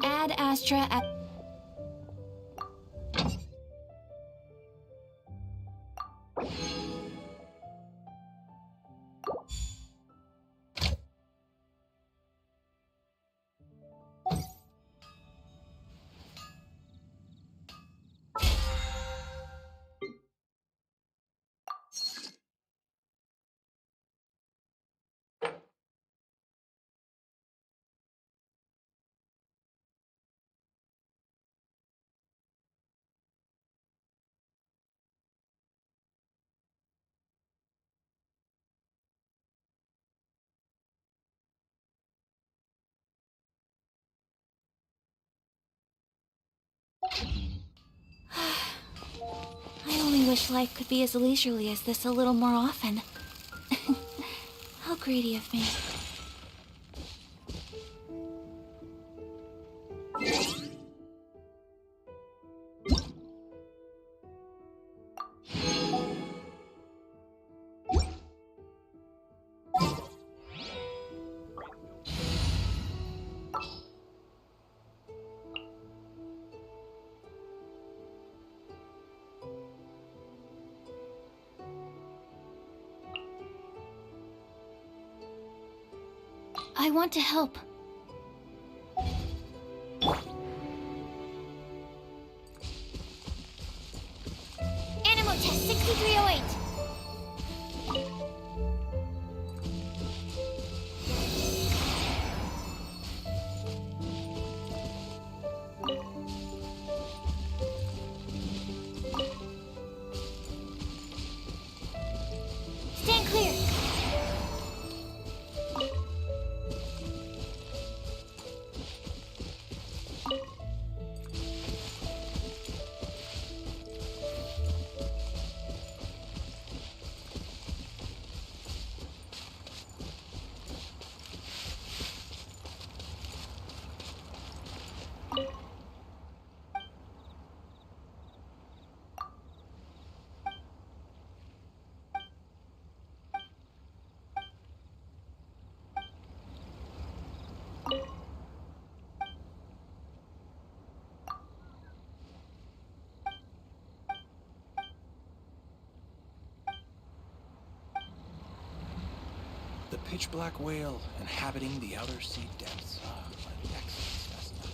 Ad Astra I only wish life could be as leisurely as this a little more often. How greedy of me. I want to help. pitch black whale inhabiting the outer sea depths. Ah, what an excellent specimen.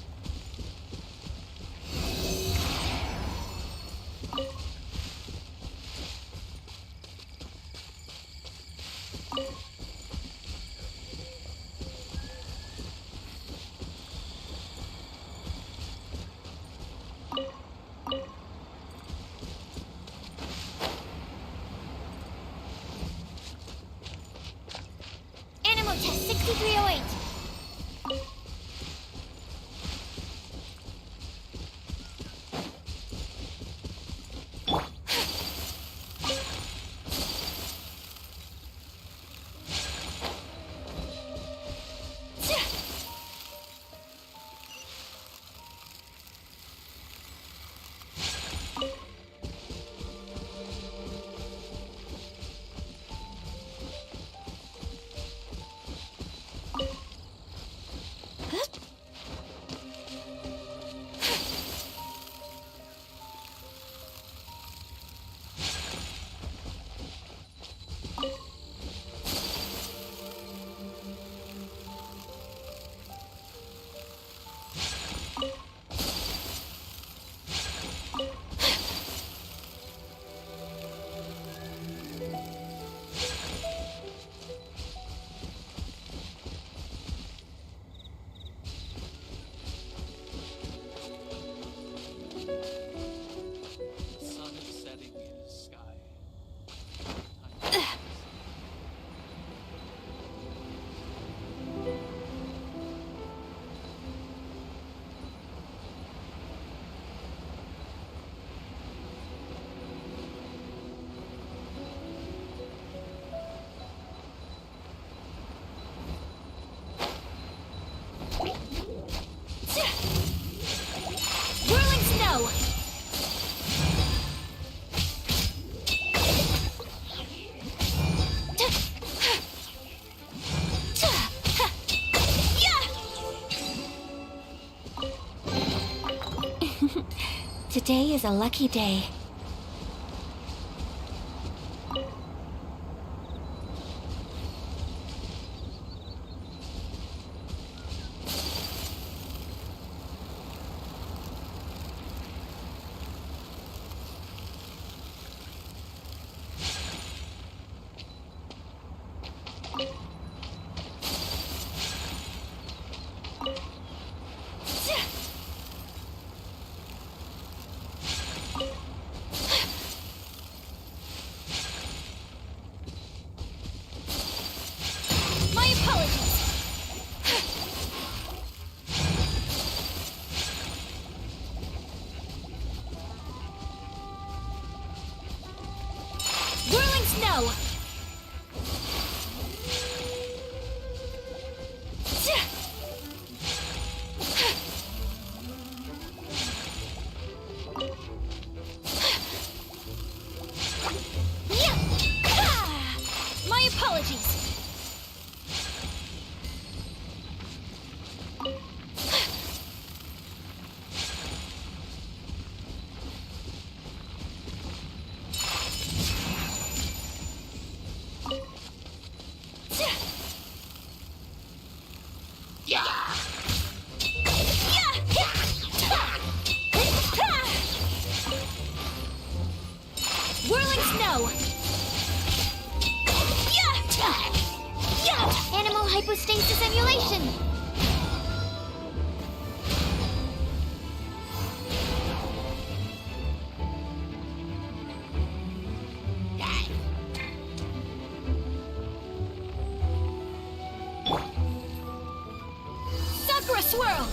Animal test 6308. The sun is setting in the sky. Whirling snow. Today is a lucky day. My apologies. Whirling snow. Yeah. Ah! My apologies. Whirling snow. Animal hypostasis emulation. Sakura swirl.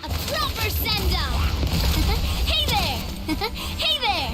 A proper send-up! Hey there! Hey there!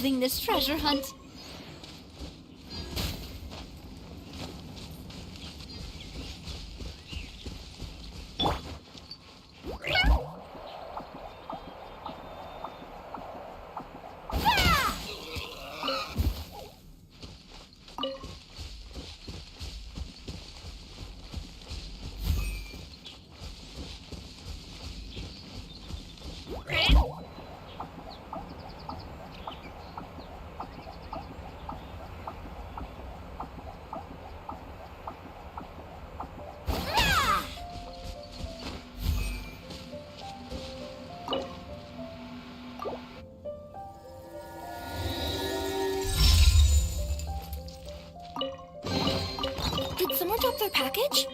loathing this treasure hunt. Did someone drop their package?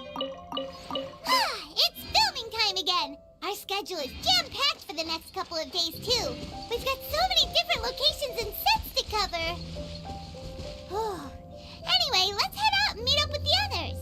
It's filming time again! Our schedule is jam-packed for the next couple of days, too. We've got so many different locations and sets to cover. Anyway, let's head out and meet up with the others.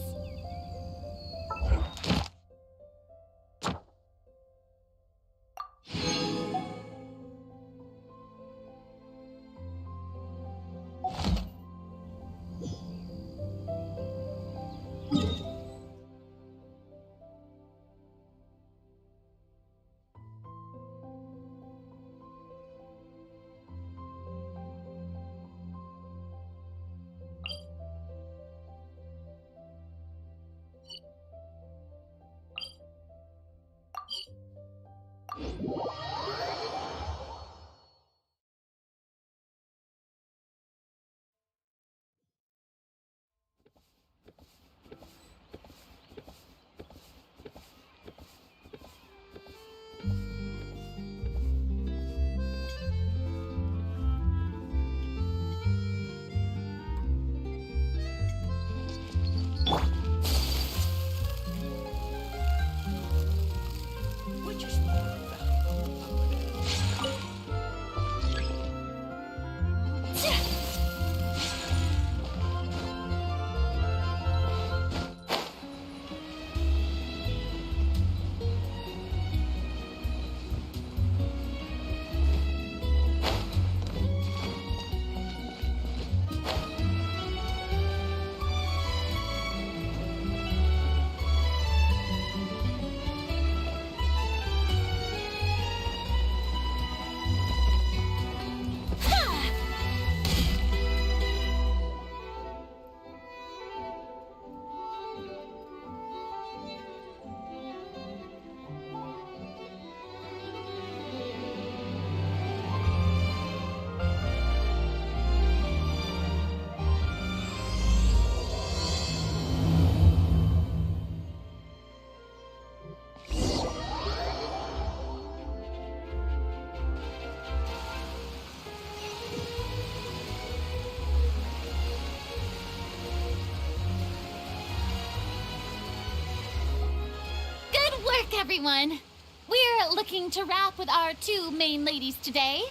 Everyone, we're looking to wrap with our two main ladies today.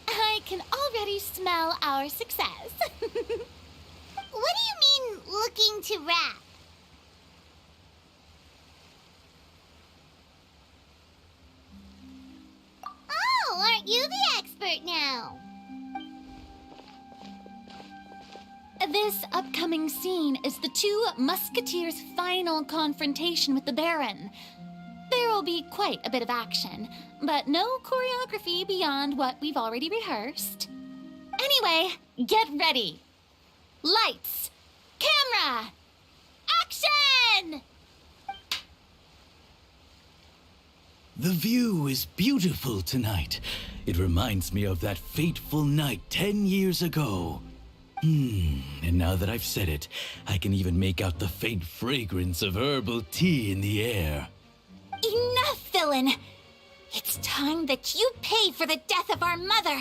I can already smell our success. What do you mean, looking to wrap? Oh, aren't you the expert now? This upcoming scene is the two musketeers' final confrontation with the Baron. There will be quite a bit of action, but no choreography beyond what we've already rehearsed. Anyway, get ready. Lights, camera, action! The view is beautiful tonight. It reminds me of that fateful night 10 years ago. And now that I've said it, I can even make out the faint fragrance of herbal tea in the air. Enough, villain! It's time that you pay for the death of our mother!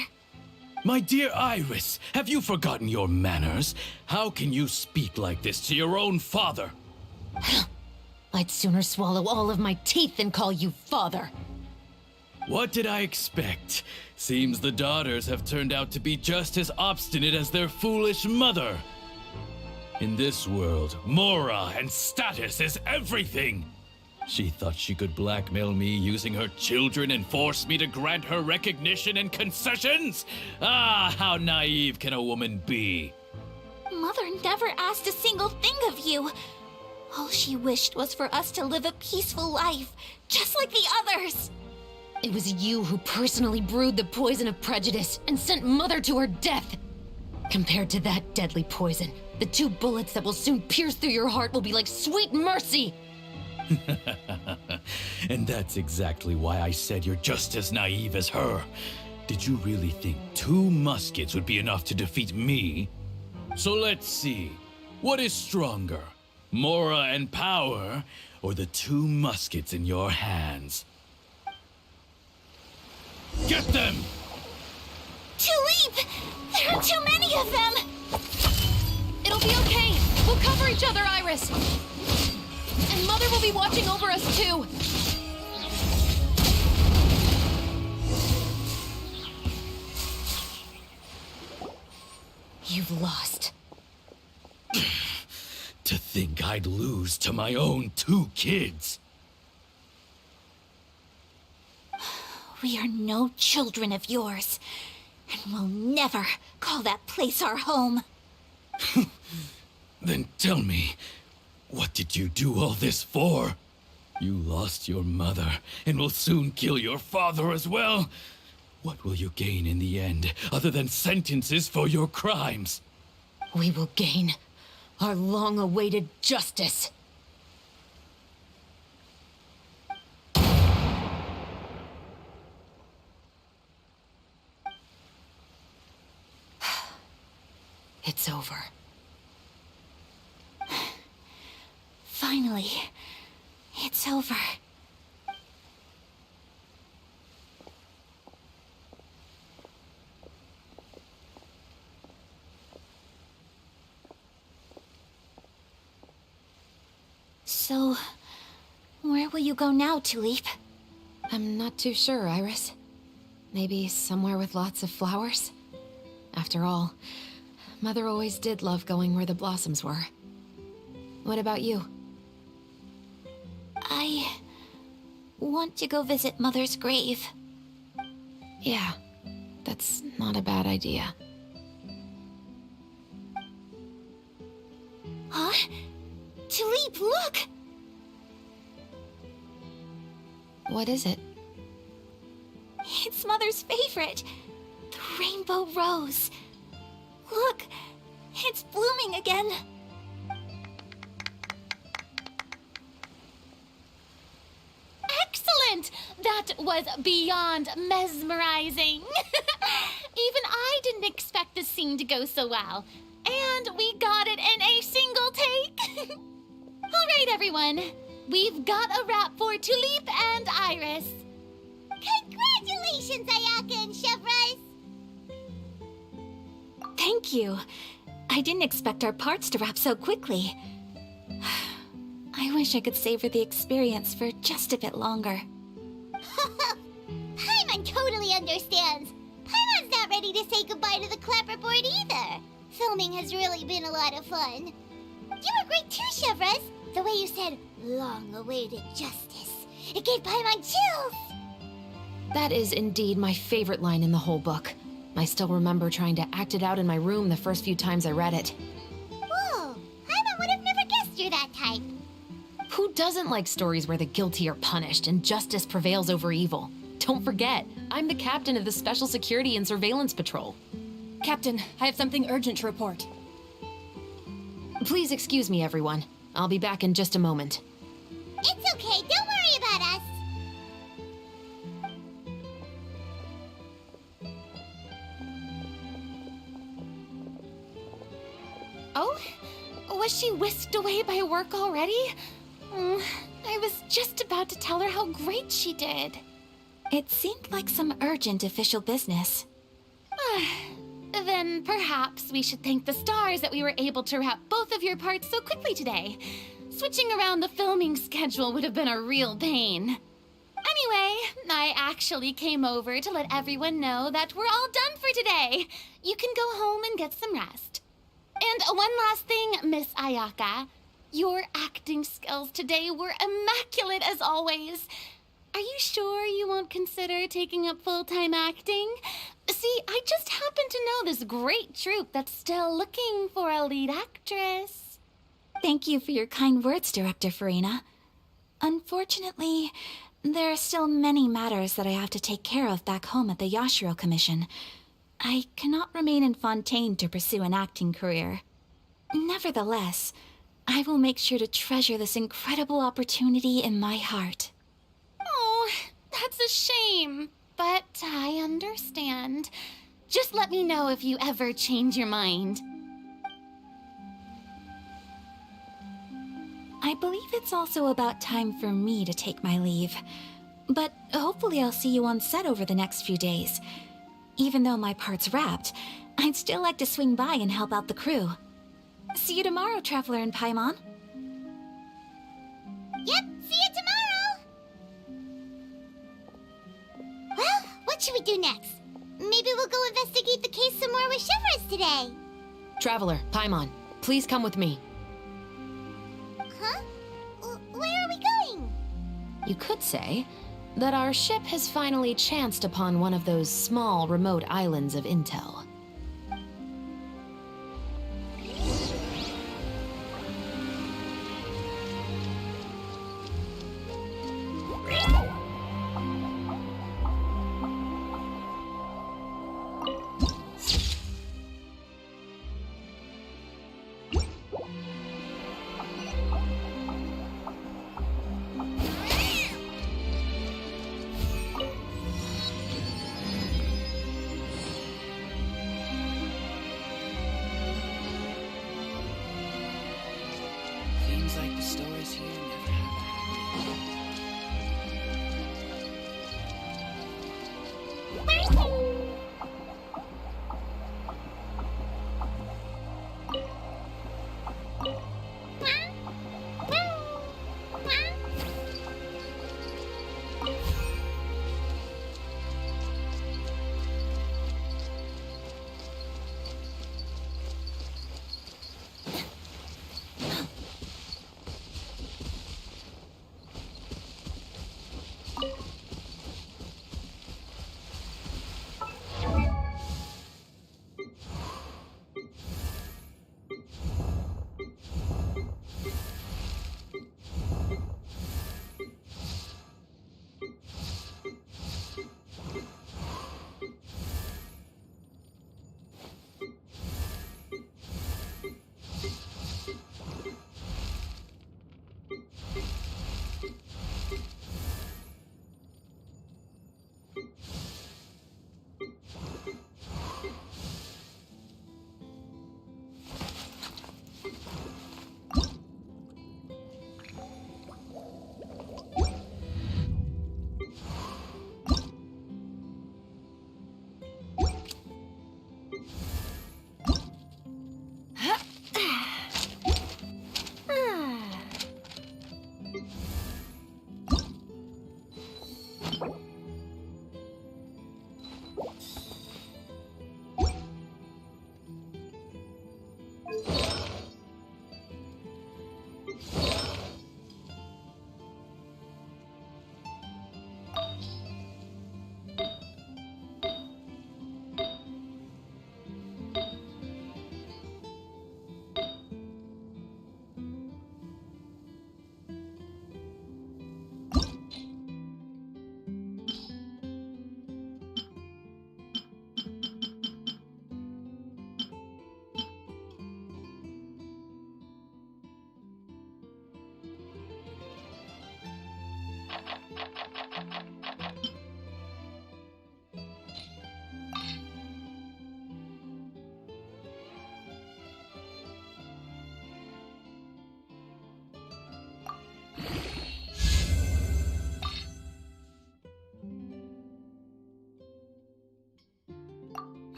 My dear Iris, have you forgotten your manners? How can you speak like this to your own father? I'd sooner swallow all of my teeth than call you father. What did I expect? Seems the daughters have turned out to be just as obstinate as their foolish mother. In this world, mora and status is everything. She thought she could blackmail me using her children and force me to grant her recognition and concessions? Ah, how naive can a woman be? Mother never asked a single thing of you. All she wished was for us to live a peaceful life, just like the others. It was you who personally brewed the poison of prejudice and sent Mother to her death. Compared to that deadly poison, the 2 bullets that will soon pierce through your heart will be like sweet mercy. And that's exactly why I said you're just as naive as her. Did you really think 2 muskets would be enough to defeat me? So let's see. What is stronger? Mora and power, or the 2 muskets in your hands? Get them! Tulip! There are too many of them! It'll be okay. We'll cover each other, Iris. And Mother will be watching over us, too. You've lost. To think I'd lose to my own 2 kids. We are no children of yours, and we'll never call that place our home. Then tell me, what did you do all this for? You lost your mother, and will soon kill your father as well. What will you gain in the end, other than sentences for your crimes? We will gain our long-awaited justice. It's over. Finally, it's over. So, where will you go now, Tulip? I'm not too sure, Iris. Maybe somewhere with lots of flowers? After all, Mother always did love going where the blossoms were. What about you? I want to go visit Mother's grave. Yeah, that's not a bad idea. Huh? Tulip, look! What is it? It's Mother's favorite, the rainbow rose. Look, it's blooming again. Excellent! That was beyond mesmerizing. Even I didn't expect the scene to go so well. And we got it in a single take. All right, everyone. We've got a wrap for Tulip and Iris. Congratulations, Ayaka and Chevres! Thank you. I didn't expect our parts to wrap so quickly. I wish I could savor the experience for just a bit longer. Paimon totally understands. Paimon's not ready to say goodbye to the clapperboard either. Filming has really been a lot of fun. You were great too, Chevres. The way you said, long-awaited justice. It gave Paimon chills. That is indeed my favorite line in the whole book. I still remember trying to act it out in my room the first few times I read it. Whoa, Paimon would have never guessed you're that type. Who doesn't like stories where the guilty are punished and justice prevails over evil? Don't forget, I'm the captain of the Special Security and Surveillance Patrol. Captain, I have something urgent to report. Please excuse me, everyone. I'll be back in just a moment. It's okay, don't worry about us. Oh? Was she whisked away by work already? I was just about to tell her how great she did. It seemed like some urgent official business. Then perhaps we should thank the stars that we were able to wrap both of your parts so quickly today. Switching around the filming schedule would have been a real pain. Anyway, I actually came over to let everyone know that we're all done for today. You can go home and get some rest. And one last thing, Miss Ayaka. Your acting skills today were immaculate as always. Are you sure you won't consider taking up full-time acting? See, I just happen to know this great troupe that's still looking for a lead actress. Thank you for your kind words, Director Farina. Unfortunately, there are still many matters that I have to take care of back home at the Yashiro Commission. I cannot remain in Fontaine to pursue an acting career. Nevertheless, I will make sure to treasure this incredible opportunity in my heart. Oh, that's a shame, but I understand. Just let me know if you ever change your mind. I believe it's also about time for me to take my leave. But hopefully I'll see you on set over the next few days. Even though my part's wrapped, I'd still like to swing by and help out the crew. See you tomorrow, Traveler and Paimon. Yep, see you tomorrow! Well, what should we do next? Maybe we'll go investigate the case some more with Chevres today. Traveler, Paimon, please come with me. Huh? Where are we going? You could say that our ship has finally chanced upon one of those small, remote islands of intel. Seems like the stories here never have a happy ending.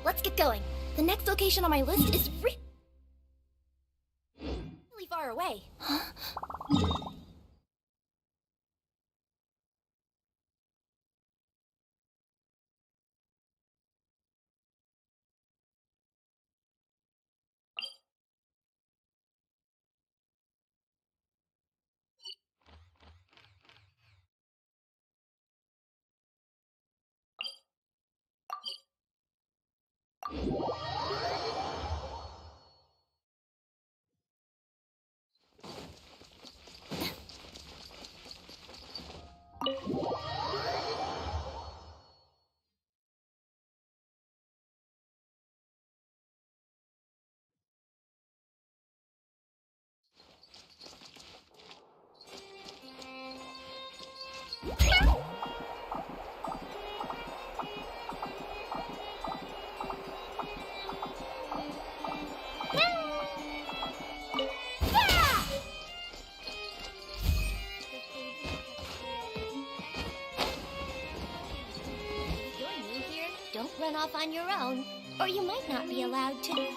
let's get going. The next location on my list is really far away. Don't run off on your own, or you might not be allowed to.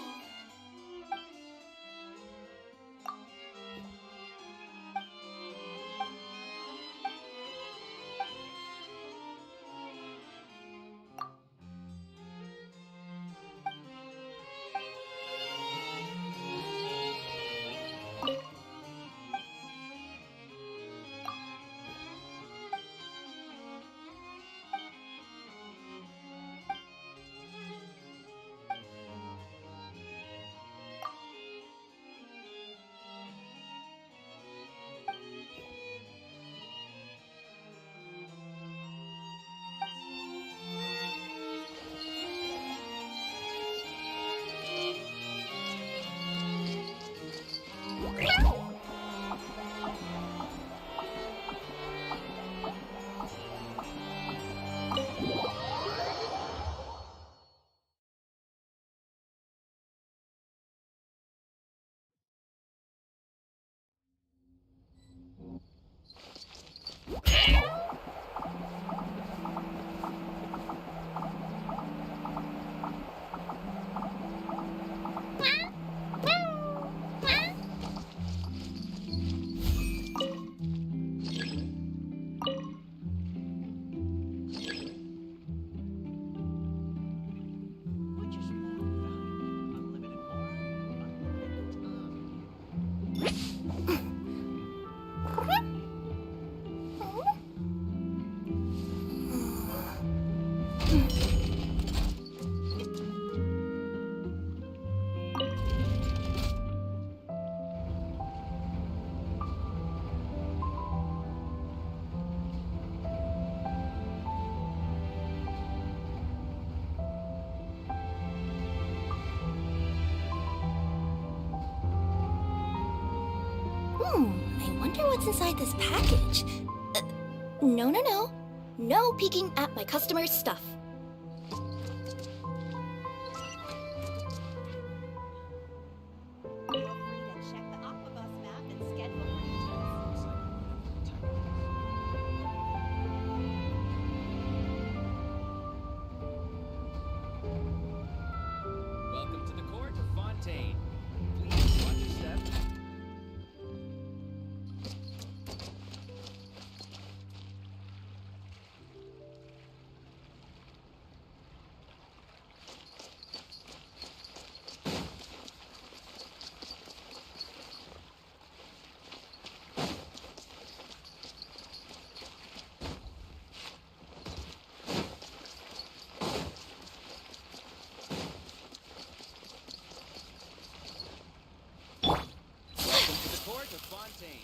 I wonder what's inside this package. No. No peeking at my customers' stuff. Welcome to the court of Fontaine. Please watch your step. Welcome to the court of Fontaine.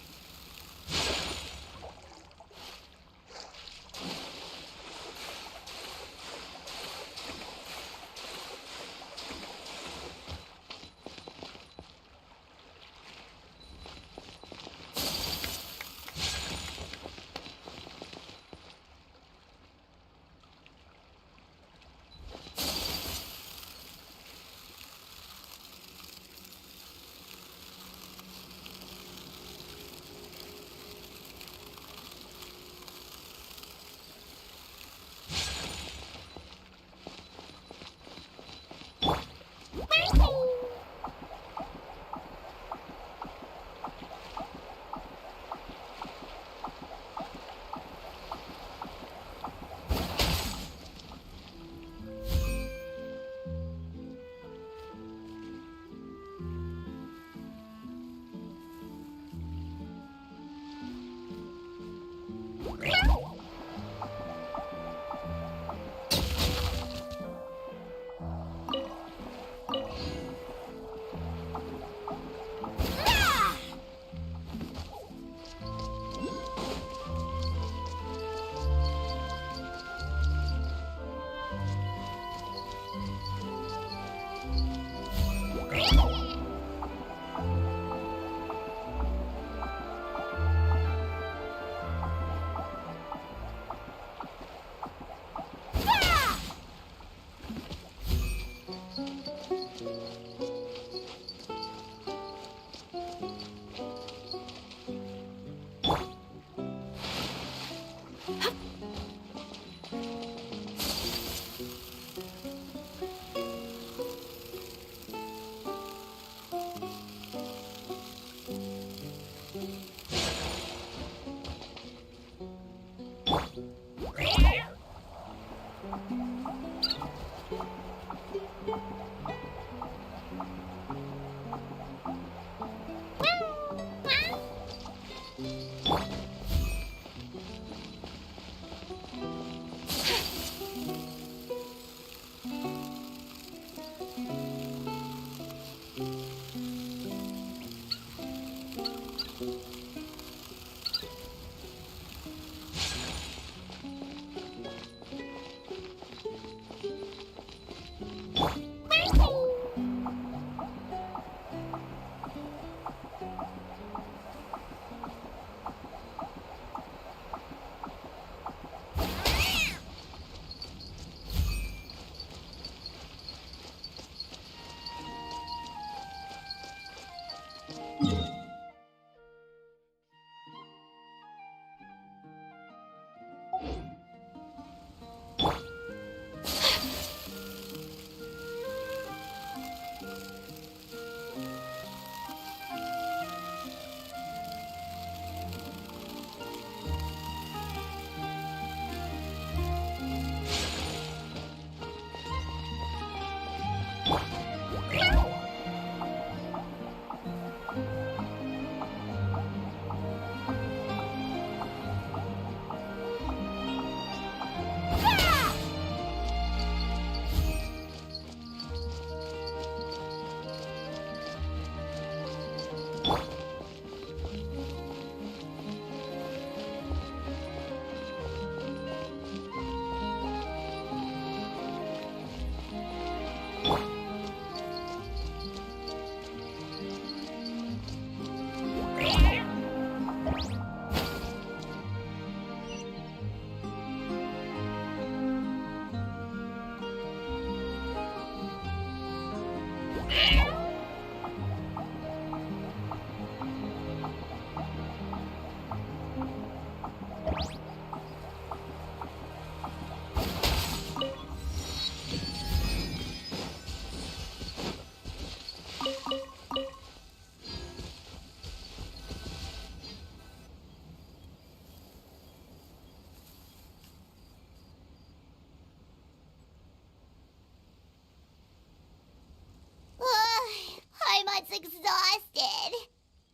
Paimon's exhausted.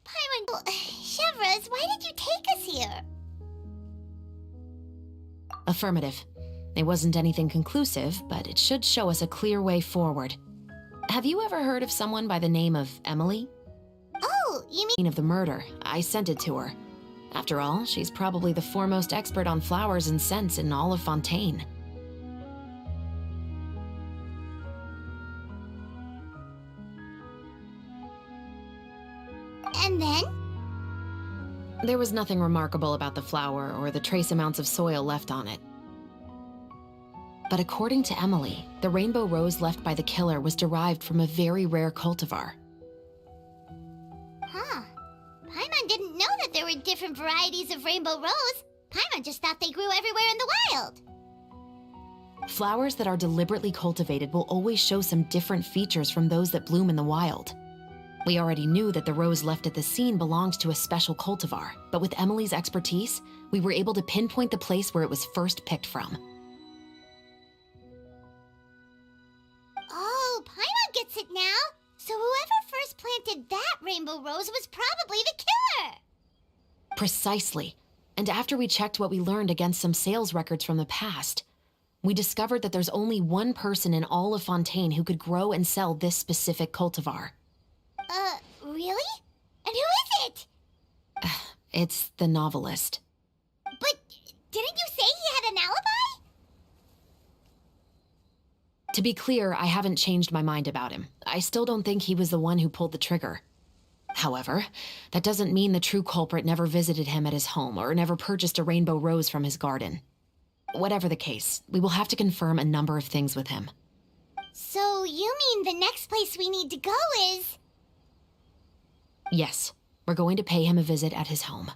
Paimon... Chevrolet, why did you take us here? Affirmative. It wasn't anything conclusive, but it should show us a clear way forward. Have you ever heard of someone by the name of Emily? Oh, you mean... Of the murder. I sent it to her. After all, she's probably the foremost expert on flowers and scents in all of Fontaine. And then? There was nothing remarkable about the flower or the trace amounts of soil left on it. But according to Emily, the rainbow rose left by the killer was derived from a very rare cultivar. Huh. Paimon didn't know that there were different varieties of rainbow rose. Paimon just thought they grew everywhere in the wild. Flowers that are deliberately cultivated will always show some different features from those that bloom in the wild. We already knew that the rose left at the scene belonged to a special cultivar, but with Emily's expertise, we were able to pinpoint the place where it was first picked from. Oh, Paimon gets it now. So whoever first planted that rainbow rose was probably the killer. Precisely. And after we checked what we learned against some sales records from the past, we discovered that there's only one person in all of Fontaine who could grow and sell this specific cultivar. Really? And who is it? It's the novelist. But didn't you say he had an alibi? To be clear, I haven't changed my mind about him. I still don't think he was the one who pulled the trigger. However, that doesn't mean the true culprit never visited him at his home or never purchased a rainbow rose from his garden. Whatever the case, we will have to confirm a number of things with him. So you mean the next place we need to go is... Yes, we're going to pay him a visit at his home.